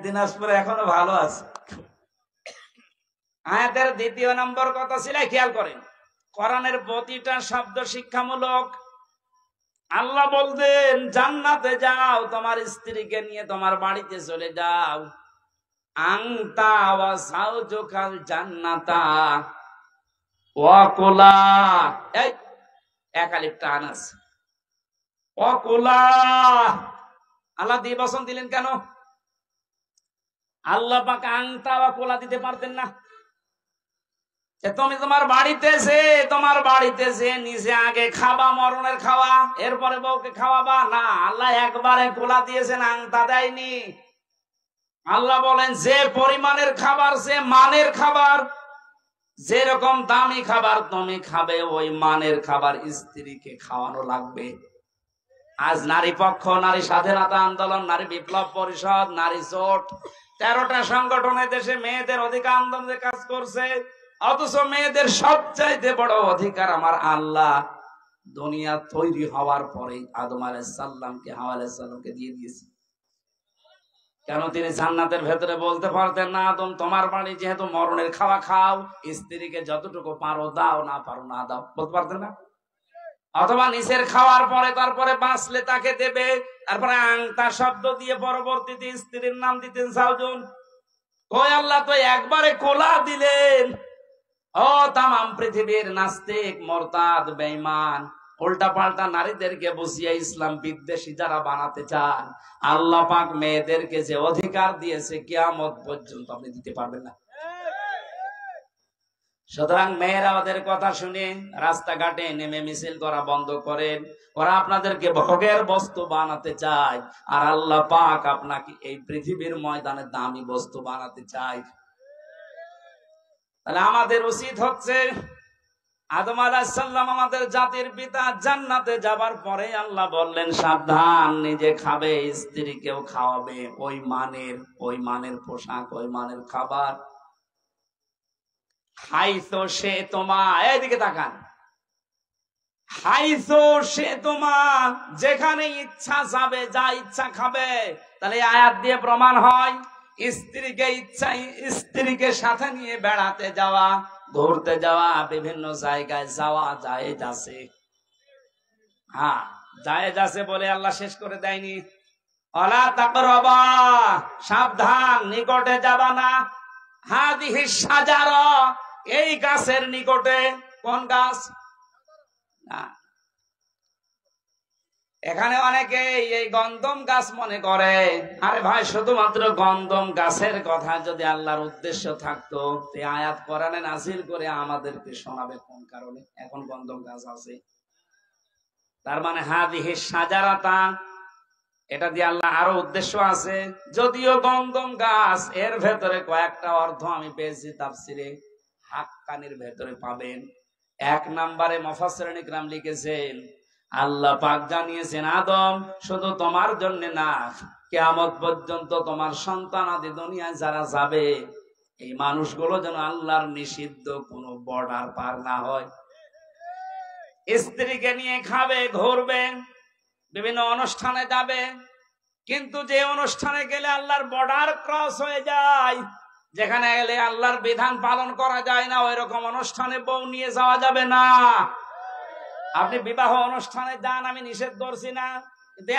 দিনাজপুরে এখনো ভালো আছে। আয়াতের 2 নম্বর কথা ছিল, খেয়াল করেন, কোরআনের প্রতিটা শব্দ শিক্ষামূলক। আল্লাহ বলতেন জান্নাতে যাও, তোমার স্ত্রীকে নিয়ে তোমার বাড়িতে চলে যাও। আনতা ওয়া যাওজুকাল জান্নাতা ওয়া কুলা, এই এক আলিফ টান আছে, ওয়া কুলা। আল্লাহ দ্বিবচন দিলেন কেন? আল্লাহ পাক আনতা ওয়া কুলা দিতে পারতেন না? তুমি তোমার বাড়িতে যে নিজে আগে খাবা মরণের খাওয়া, এরপরে বউকে খাওয়াবা না। আল্লাহ একবারে কোলা দিয়েছেন, আংতা দেয়নি। আল্লাহ বলেন যে পরিমাণের খাবার, যে মানের খাবার, যেরকম দামি খাবার তুমি খাবে, ওই মানের খাবার স্ত্রীকে খাওয়ানো লাগবে। আজ নারী পক্ষ, নারী স্বাধীনতা আন্দোলন, নারী বিপ্লব পরিষদ, নারী জোট, 13টা সংগঠনে দেশে মেয়েদের অধিকার আন্দোলনে কাজ করছে। অথচ মেয়েদের সবচাইতে বড় অধিকার আমার আল্লাহ দুনিয়া তৈরি হওয়ার পরে আদম আলাইহিস সালামকে, হাওয়া আলাইহিস সালামকে দিয়ে দিয়েছে। কেন? তিনি জান্নাতের ভেতরে বলতে পারতেন না, আদম তোমার বাড়ি যেহেতু মরণের খাওয়া খাও, স্ত্রীকে যতটুকু পারো দাও, না পারো না দাও, বলতে পারতেন না? অথবা নিচের খাওয়ার পরে তারপরে বাঁচলে তাকে দেবে, তারপরে আংতা শব্দ দিয়ে পরবর্তীতে স্ত্রীর নাম দিতেন সাউজুন। কই আল্লাহ তো একবারে কোলা দিলেন। ও তামাম পৃথিবীর নাস্তিক, মুরতাদ, বেঈমান, উল্টা পাল্টা নারীদেরকে বসিয়ে ইসলাম বিদ্বেষী যারা বানাতে চান, আল্লাহ পাক মেয়েদেরকে যে অধিকার দিয়েছে কিয়ামত পর্যন্ত আপনি দিতে পারবেন না। সুতরাং মেয়েরা ওদের কথা শুনে রাস্তাঘাটে নেমে মিছিল করা বন্ধ করেন। ওরা আপনাদেরকে ভোগের বস্তু বানাতে চায়, আর আল্লাহ পাক আপনাকে এই পৃথিবীর ময়দানে দামি বস্তু বানাতে চায়। তাহলে আমাদের উচিত হচ্ছে, আদম আলাইহিস সালাম আমাদের জাতির পিতা, জান্নাতে যাবার পরে আল্লাহ বললেন সাবধান, নিজে খাবে, স্ত্রীকেও খাওয়াবে, ওই মানের পোশাক, ওই মানের খাবার। হাইসো সে তোমা, এইদিকে তাকান, হাইসো সে তোমা, যেখানে ইচ্ছা যাবে, যা ইচ্ছা খাবে। তাহলে আয়াত দিয়ে প্রমাণ হয় স্ত্রীকে সাথে নিয়ে বেড়াতে যাওয়া, ঘুরতে যাওয়া, বিভিন্ন জায়গায় যাওয়া জায়েজ আছে। হ্যাঁ, জায়েজ আছে বলে আল্লাহ শেষ করে দেয়নি। ওয়ালা তাকরাবা, সাবধান, নিকটে যাবা না। হাদিহি শাজারা, এই গাছের নিকটে। কোন গাছ? না, এখানে অনেকে এই গন্ধম গাছ মনে করে। আরে ভাই, শুধুমাত্র গন্ধম গাছের কথা যদি আল্লাহর উদ্দেশ্য থাকতো, এই আয়াত কোরআনে নাযিল করে আমাদেরকে শোনাবে কোন কারণে এখন গন্ধম গাছ আছে? তার মানে হাদিহি শাজারাতা, এটা দিয়ে আল্লাহ আরো উদ্দেশ্য আছে। যদিও গন্ধম গাছ, এর ভেতরে কয়েকটা অর্থ আমি পেয়েছি তাফসিরে, হাক্কানির ভেতরে পাবেন। এক নম্বরে মুফাসসিরিন ইকরাম লিখেছেন, আল্লাহ পাক জানিয়েছেন আদম শুধু তোমার জন্য না, কিয়ামত পর্যন্ত তোমার সন্তানাদি দুনিয়ায় যারা যাবে, এই মানুষগুলো যেন আল্লাহর নিষিদ্ধ কোনো বর্ডার পার না হয়। স্ত্রীকে নিয়ে খাবে, ঘুরবে, বিভিন্ন অনুষ্ঠানে যাবে, কিন্তু যে অনুষ্ঠানে গেলে আল্লাহর বর্ডার ক্রস হয়ে যায়, যেখানে গেলে আল্লাহর বিধান পালন করা যায় না, ওই রকম অনুষ্ঠানে বউ নিয়ে যাওয়া যাবে না। আপনি বিবাহ অনুষ্ঠানে যান, আমি নিষেধ করছি না,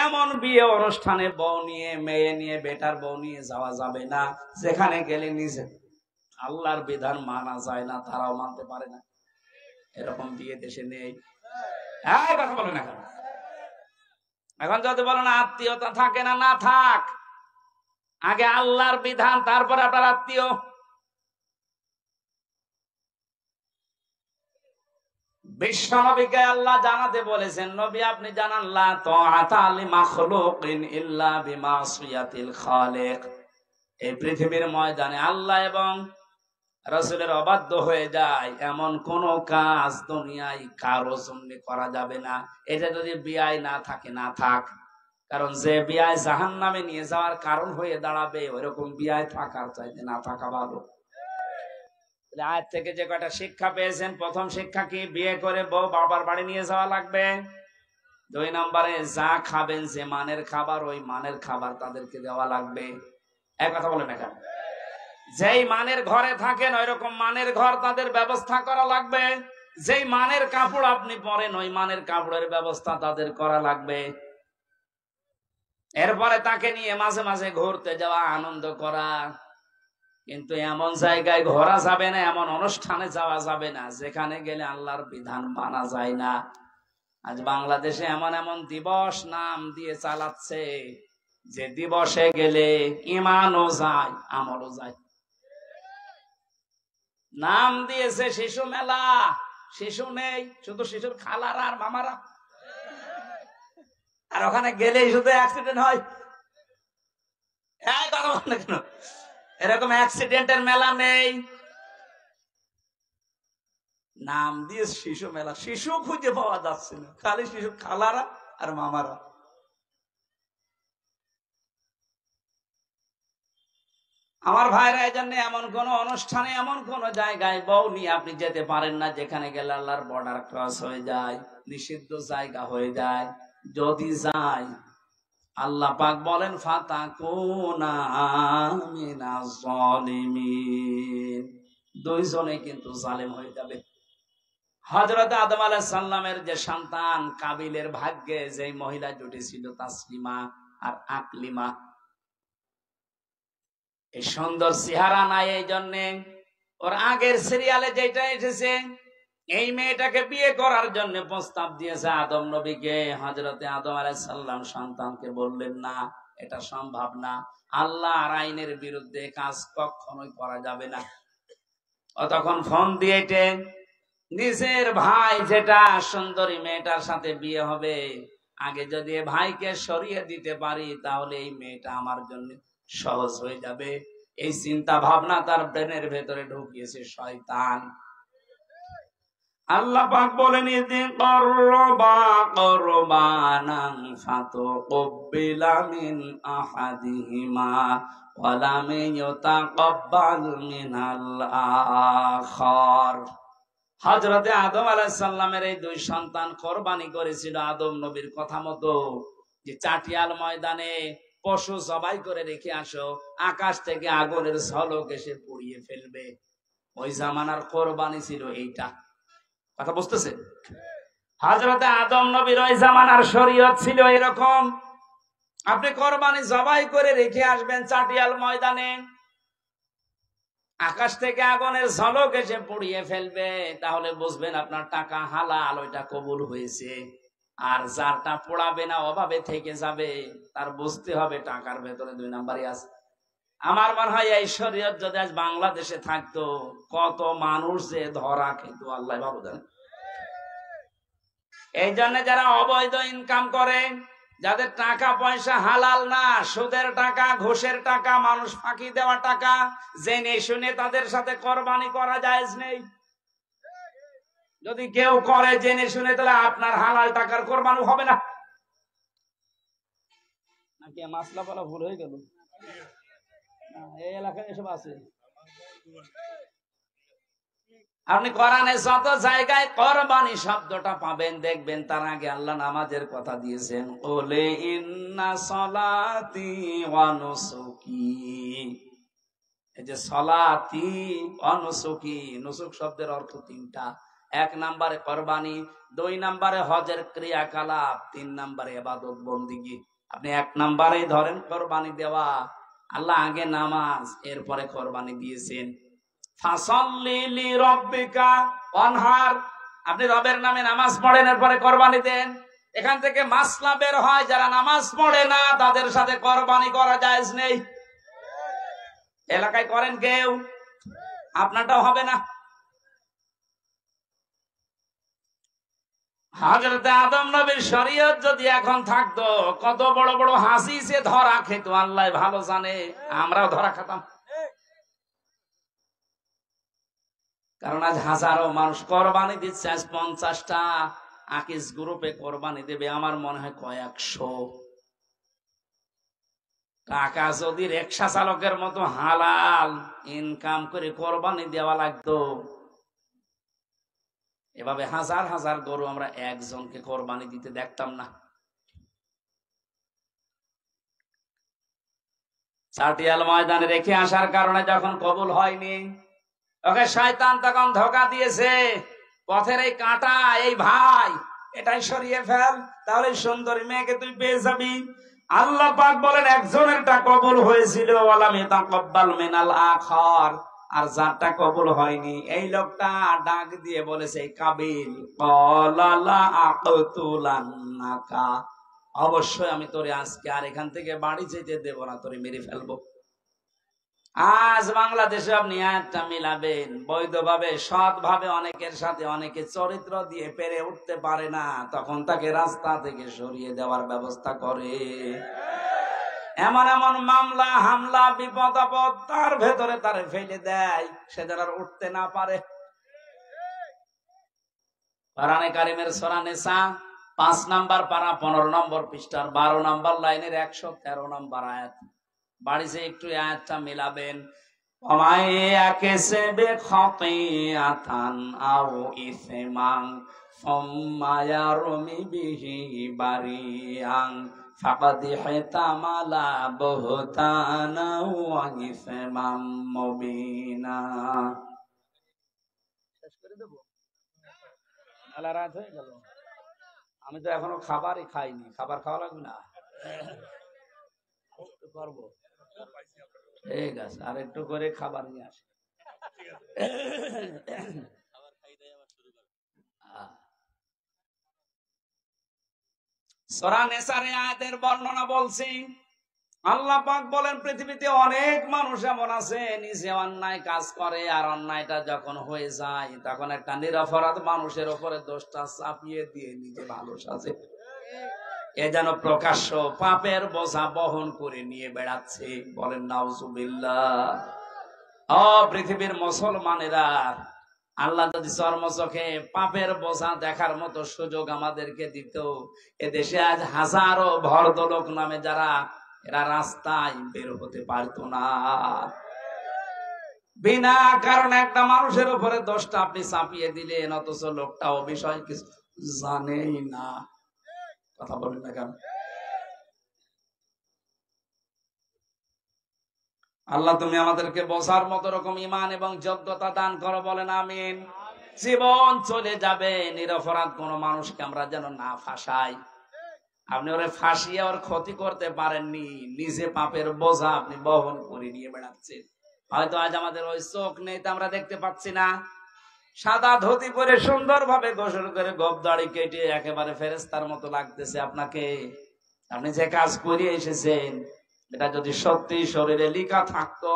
এমন বিয়ে অনুষ্ঠানে বউ নিয়ে, মেয়ে নিয়ে, বেটার বউ নিয়ে যাওয়া যাবে না, যেখানে গেলে নিজে আল্লাহর বিধান মানা যায় না, তারাও মানতে পারে না। এরকম বিয়ে দেশে নেই। কথা বলে না। এখন যদি বলেন আত্মীয়তা থাকে না, না থাক, আগে আল্লাহর বিধান, তারপরে আপনার আত্মীয়। বিশ্ব নবীকে আল্লাহ জানাতে বলেছেন, নবী আপনি জানান লা তাআতা লিমাখলুকিন ইল্লা বিমাসিয়াতিল খালিক। এই পৃথিবীর ময়দানে আল্লাহ এবং রাসূলের অবাধ্য হয়ে যায় এমন কোন কাজ দুনিয়ায় কারো জন্য করা যাবে না। এটা যদি বিয়ায় না থাকে, না থাক, কারণ যে বিয়ায় জাহান্নামে নিয়ে যাওয়ার কারণ হয়ে দাঁড়াবে, ওইরকম বিয়ায় থাকার চাইতে না থাকা ভালো। আজ থেকে যে কয়টা শিক্ষা পেয়েছেন, প্রথম শিক্ষা কি? বিয়ে করে বউ বাবার বাড়ি নিয়ে যাওয়া লাগবে। 2 নম্বরে যা খাবেন, যে মানের খাবার, ওই মানের খাবার তাদেরকে দেওয়া লাগবে। এক কথা বলেন না কেন? যেই মানের ঘরে থাকেন, ওই রকম মানের ঘর তাদের ব্যবস্থা করা লাগবে। যেই মানের কাপড় আপনি পরেন, ওই মানের কাপড়ের ব্যবস্থা তাদের করা লাগবে। এরপরে তাকে নিয়ে মাঝে মাঝে ঘুরতে যাওয়া, আনন্দ করা। কিন্তু এমন জায়গায় ঘোরা যাবে না, এমন অনুষ্ঠানে যাওয়া যাবে না যেখানে গেলে আল্লাহর বিধান মানা যায় না। আজ বাংলাদেশে এমন এমন দিবস নাম দিয়ে চালাচ্ছে, যে দিবসে গেলে ইমানও যায়, আমলও যায়। নাম দিয়েছে শিশু মেলা, শিশু নেই, শুধু শিশুর খালারা আর মামারা, আর ওখানে গেলেই শুধু অ্যাক্সিডেন্ট হয়। কথা বল না কেন? এরকম অ্যাক্সিডেন্টের মেলা নেই, নাম দিয়ে শিশু মেলা। শিশু খুঁজে পাওয়া যাচ্ছে না, খালি শিশু খালারা আর মামারা। আমার ভাইরা, এই জন্য এমন কোন অনুষ্ঠানে, এমন কোন জায়গায় বউ নিয়ে আপনি যেতে পারেন না যেখানে গেলে আল্লাহর বর্ডার ক্রস হয়ে যায়, নিষিদ্ধ জায়গা হয়ে যায়। যদি যায়, আল্লাহ পাক বলেন ফাতাকুনা মিনাজ জালিমিন, দুইজনে কিন্তু জালেম হয়ে যাবে। হযরত আদম আলাইহিস সালামের যে সন্তান কাবিলের ভাগ্যে যে মহিলা জুটেছিল, তাসলিমা আর আকলিমা, এই সুন্দর চেহারা নাই, এই জন্য ওর আগের সিরিয়ালে যেটা এসেছে, এই মেয়েটাকে বিয়ে করার জন্য প্রস্তাব দিয়েছে আদম নবীকে। হযরতে আদম আলাইহিস সালাম সন্তানকে বললেন না, এটা সম্ভব না, আল্লাহর আইনের বিরুদ্ধে কাজ কখনোই করা যাবে না। ও তখন ফোন দিয়েছে, নিজের ভাই যেটা সুন্দরী মেয়েটার সাথে বিয়ে হবে, আগে যদি ভাইকে সরিয়ে দিতে পারি তাহলে এই মেয়েটা আমার জন্য সহজ হয়ে যাবে। এই চিন্তা ভাবনা তার ব্রেনের ভেতরে ঢুকিয়েছে শয়তান। আল্লাহ পাক বলেন, ইযি ক্বাররাবা কুরবানান ফাতুকবিলা মিন আহাদিহিমা ওয়া লাম ইউতাকাব্বাল মিনাল আখার। হযরতে আদম আলাইহিস সালামের এই দুই সন্তান কোরবানি করেছিল আদম নবীর কথা মতো, যে চাটিয়াল ময়দানে পশু জবাই করে রেখে আসো, আকাশ থেকে আগুনের ঝলক এসে পুড়িয়ে ফেলবে। ওই জামানার কোরবানি ছিল এইটা। কথা বুঝতেছে? হযরতে আদম নবীর ওই জামানার শরীয়ত ছিল এরকম, আপনি কোরবানি জবাই করে রেখে আসবেন চাটিয়াল ময়দানে, আকাশ থেকে আগুনের ঝলক এসে পুড়িয়ে ফেলবে, তাহলে বুঝবেন আপনার টাকা হালাল, ওইটা কবুল হয়েছে। আর যারটা পোড়াবে না, অভাবে থেকে যাবে, তার বুঝতে হবে টাকার ভেতরে 2 নাম্বারই আছে। আমার মনে হয় এই শরীয়ত যদি আজ বাংলাদেশে থাকতো, কত মানুষ যে ধরা খেত আল্লাহ ভালো জানে। এই জন্য যারা অবৈধ ইনকাম করে, যাদের টাকা পয়সা হালাল না, সুদের টাকা, ঘুষের টাকা, মানুষ ফাঁকি দেওয়া টাকা, জেনে শুনে তাদের সাথে কোরবানি করা জায়েজ নেই। যদি কেউ করে জেনে শুনে, তাহলে আপনার হালাল টাকার কোরবানি হবে না। নাকি মাসলা বলা ভুল হয়ে গেল? এই এলাকায় এসব আছে। আপনি কোরআনে যত জায়গায় কোরবানি শব্দটা পাবেন, দেখবেন তার আগে আল্লাহ নামাজের কথা দিয়েছেন, ওলে ইন্না সলাতি ওয়া নুসুকি। এই যে সলাতি ওয়া নুসুকি, নুসুক শব্দের অর্থ তিনটা। 1 নম্বরে কোরবানি, 2 নম্বরে হজের ক্রিয়াকলাপ, 3 নম্বরে ইবাদত বন্দেগী। আপনি 1 নম্বরেই ধরেন কোরবানি দেওয়া, আল্লাহ আগে নামাজ, এরপরে কোরবানি দিয়েছেন। ফাসাল্লি লিরাব্বিকা ওয়ানহার, আপনি রবের নামে নামাজ পড়েন, এরপরে কোরবানি দেন। এখান থেকে মাসলা বের হয়, যারা নামাজ পড়ে না তাদের সাথে কোরবানি করা জায়েজ নেই। এলাকায় করেন কেউ, আপনারটাও হবে না। হযরত আদম নবীর শরীয়ত যদি এখন থাকতো, কত বড় বড় হাসি সে ধরা খেত আল্লাহ ভালো জানে, আমরাও ধরা খেতাম। কারণ আজ হাজারো মানুষ কোরবানি দিচ্ছে। আজ 50টা আকিস গ্রুপে কোরবানি দেবে, আমার মনে হয় কয়েকশো। টাকা যদি রিকশা চালকের মতো হালাল ইনকাম করে কোরবানি দেওয়া লাগতো, এভাবে হাজার হাজার গরু আমরা একজনকে কোরবানি দিতে দেখতাম না। চাটিয়াল ময়দানে রেখে আসার কারণে যখন কবুল হয়নি, ওকে শয়তান তখন ধোঁকা দিয়েছে, পথের এই কাঁটা, এই ভাই এটাই সরিয়ে ফেল, তাহলে সুন্দরী মেয়েকে তুই পেয়ে যাবি। আল্লাহ পাক বলেন, একজনেরটা কবুল হয়েছিল, ওয়ালাম ইয়াতাকাব্বাল মিনাল আখার, আর যারটা কবুল হয়নি, এই লোকটা ডাক দিয়ে বলেছে, কাবিল ক্বালা লা আকতুলান্নাকা, অবশ্যই আমি তোরে আজকে আর এখান থেকে বাড়ি যেতে দেব না, তোরে মেরে ফেলবো। আজ বাংলাদেশে আপনি একটা মিলাবেন, বৈধভাবে সৎভাবে অনেকের সাথে অনেকে চরিত্র দিয়ে পেরে উঠতে পারে না, তখন তাকে রাস্তা থেকে সরিয়ে দেওয়ার ব্যবস্থা করে। এমন এমন মামলা, হামলা, বিপদ আপদ তার ভেতরে তারে ফেলে দেয়, সে যেন আর উঠতে না পারে। কোরআনে কারিমের সূরা নিসা 5 নম্বর পারা 15 নম্বর পৃষ্ঠার 12 নম্বর লাইনের 113 নম্বর আয়াত। বাড়িতে একটু আয়াতটা মিলাবেন। ওমায়াকেসবে খতিয়াতান আও ইসমান সুম্মা ইয়ারমি বিহি বারিয়ান ফাকাদ হিতামালা বুহতানা ওয়া ইসমান মুবিনা। শেষ করে দেব, মেলা রাত হয়ে গেল, আমি তো এখনো খাবারই খাইনি। খাবার খাওয়া লাগবে না? করবো, ঠিক আছে, আর একটু করে খাবার নিয়ে আসে। সূরা নিসার আয়াতের বর্ণনা বলছি। আল্লাহ পাক বলেন, পৃথিবীতে অনেক মানুষ এমন আছে নিজে অন্যায় কাজ করে, আর অন্যায়টা যখন হয়ে যায় তখন একটা নিরপরাধ মানুষের উপরে দোষটা চাপিয়ে দিয়ে নিজে ভালো সাজে। এ যেন প্রকাশ্য পাপের বোঝা বহন করে নিয়ে বেড়াচ্ছে। বলেন নাউজুবিল্লাহ। ও পৃথিবীর মুসলমানেরা, আল্লাহ যদি চর্মচোখে পাপের বোঝা দেখার মতো সুযোগ আমাদেরকে দিত, এদেশে আজ হাজারো ভদ্রলোক নামে যারা, এরা রাস্তায় বের হতে পারতো না। বিনা কারণে একটা মানুষের উপরে দোষটা আপনি চাপিয়ে দিলেন, অথচ লোকটাও বিষয় কিছু জানেই না। কথা বলেন না কেন? আল্লাহ তুমি আমাদেরকে বোঝার মতো রকম ঈমান এবং যোগ্যতা দান করো, বলেন আমিন। জীবন চলে যাবে, নিরপরাধ কোন মানুষকে আমরা যেন না ফাঁসাই। আপনি ওরে ফাঁসিয়ে ওর ক্ষতি করতে পারেননি, নিজে পাপের বোঝা আপনি বহন করে নিয়ে বেড়াচ্ছেন। হয়তো আজ আমাদের ওই চোখ নেই, তা আমরা দেখতে পাচ্ছি না। সাদা ধুতি পরে সুন্দর ভাবে গোসল করে গোঁফ দাড়ি কেটে একেবারে ফেরেশতার মতো লাগতেছে আপনাকে। আপনি যে কাজ করে এসেছেন, এটা যদি সত্যি শরীরে লেখা থাকতো,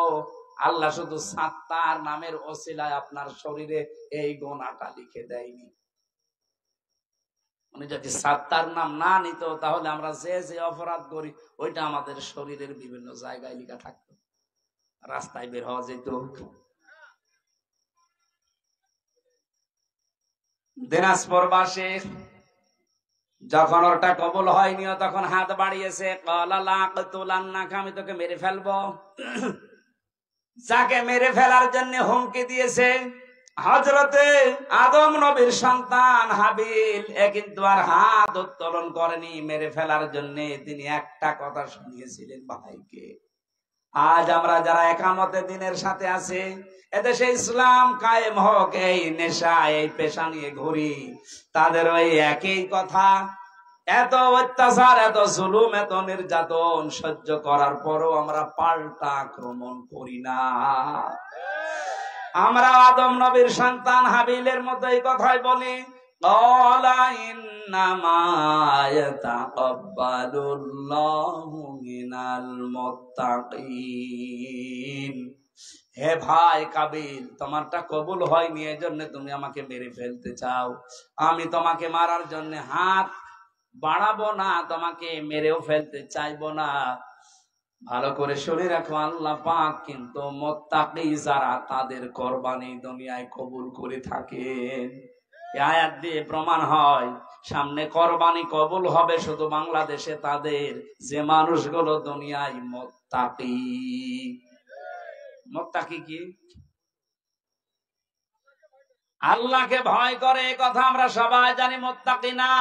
আল্লাহ শুধু সাত্তার নামের ওসিলায় আপনার শরীরে এই গুনাহটা লিখে দেয়নি। উনি যদি সাত্তার নাম না নিত তাহলে আমরা যে যে অপরাধ করি ওইটা আমাদের শরীরের বিভিন্ন জায়গায় লেখা থাকতো, রাস্তায় বের হওয়া যেত। দিনাজপুর বাসে যখন ওটা কবুল হয়নি তখন হাত বাড়িয়েছে, আমি তোকে মেরে ফেলবো। যাকে মেরে ফেলার জন্য হুমকি দিয়েছে হযরতে আদম নবীর সন্তান হাবিল, এ কিন্তু আর হাত উত্তোলন করেনি মেরে ফেলার জন্য, তিনি একটা কথা শুনিয়েছিলেন ভাইকে। আজ আমরা যারা একামতে দিনের সাথে আছে, এদেশে ইসলাম কায়েম হোক, এই নেশা এই পেশা নিয়ে ঘুরি, তাদের ওই একই কথা। এত অত্যাচার, এত জুলুম, এত নির্যাতন সহ্য করার পরও আমরা পাল্টা আক্রমণ করি না। আমরা আদম নবীর সন্তান হাবিলের মতো এই কথাই বলি, ক্বালা ইন্নামা ইয়াতাকাব্বালুল্লাহু মিনাল মুত্তাকিন। হে ভাই কাবিল, তোমারটা কবুল হয়নি, এজন্য তুমি আমাকে মেরে ফেলতে চাও। আমি তোমাকে মারার জন্য হাত বাড়াবো না, তোমাকে মেরেও ফেলতে চাইবো না। ভালো করে শুনে রাখো, আল্লাহ পাক কিন্তু মুত্তাকি যারা তাদের কুরবানি দুনিয়ায় কবুল করে থাকেন। এই আয়াত দিয়ে প্রমাণ হয় সামনে কুরবানি কবুল হবে শুধু বাংলাদেশে তাদের, যে মানুষগুলো দুনিয়ায় মুত্তাকি। মুত্তাকি কি? আল্লাহকে ভয় করে, এই কথা আমরা সবাই জানি। মুত্তাকি না,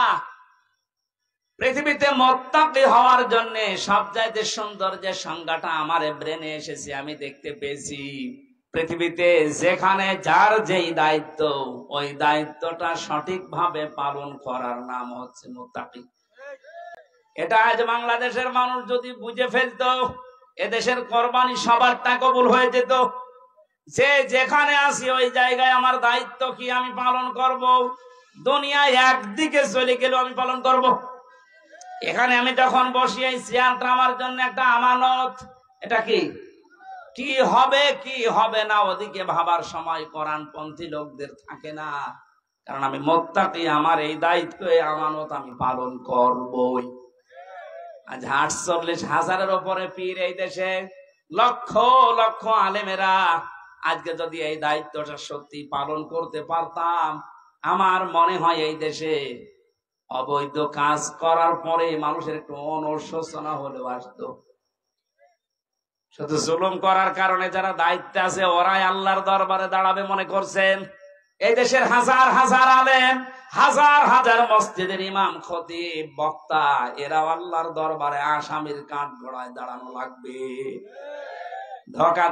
পৃথিবীতে মুত্তাকি হওয়ার জন্য সবচাইতে সুন্দর যে সংজ্ঞাটা আমার ব্রেনে এসেছে, আমি দেখতে পেয়েছি, পৃথিবীতে যেখানে যার যেই দায়িত্ব, ওই দায়িত্বটা সঠিকভাবে পালন করার নাম হচ্ছে মুত্তাকি। এটা আজ বাংলাদেশের মানুষ যদি বুঝে ফেলতো, এদেশের কুরবানি সবারটা কবুল হয়ে যেত। যে যেখানে আসি ওই জায়গায় আমার দায়িত্ব কি আমি পালন করব, দুনিয়ায় একদিকে চলে গেলেও আমি পালন করব। এখানে আমি যখন বসি, এই চেয়ারটা আমার জন্য একটা আমানত। এটা কি কি হবে কি হবে না ওদিকে ভাবার সময় কোরআনপন্থী লোকদের থাকে না, কারণ আমি মুত্তাকি, আমার এই দায়িত্ব এই আমানত আমি পালন করবই। আজ 48,000-এর উপরে পীর এই দেশে, লক্ষ লক্ষ আলেমেরা, আজকে যদি এই দায়িত্বটা সত্যি পালন করতে পারতাম, আমার মনে হয় এই দেশে অবৈধ কাজ করার পরে মানুষের একটু অনুশোচনা হলেও আসতো। শুধু জুলুম করার কারণে যারা দায়িত্বে আছে ওরাই আল্লাহর দরবারে দাঁড়াবে মনে করছেন। এই দেশের হাজার হাজার আলেম, হাজার হাজার মসজিদের ইমাম, খতিব, বক্তা, এরা আল্লাহর দরবারে আসামির কাঠ গড়ায় দাঁড়ানো লাগবে। ধোঁকা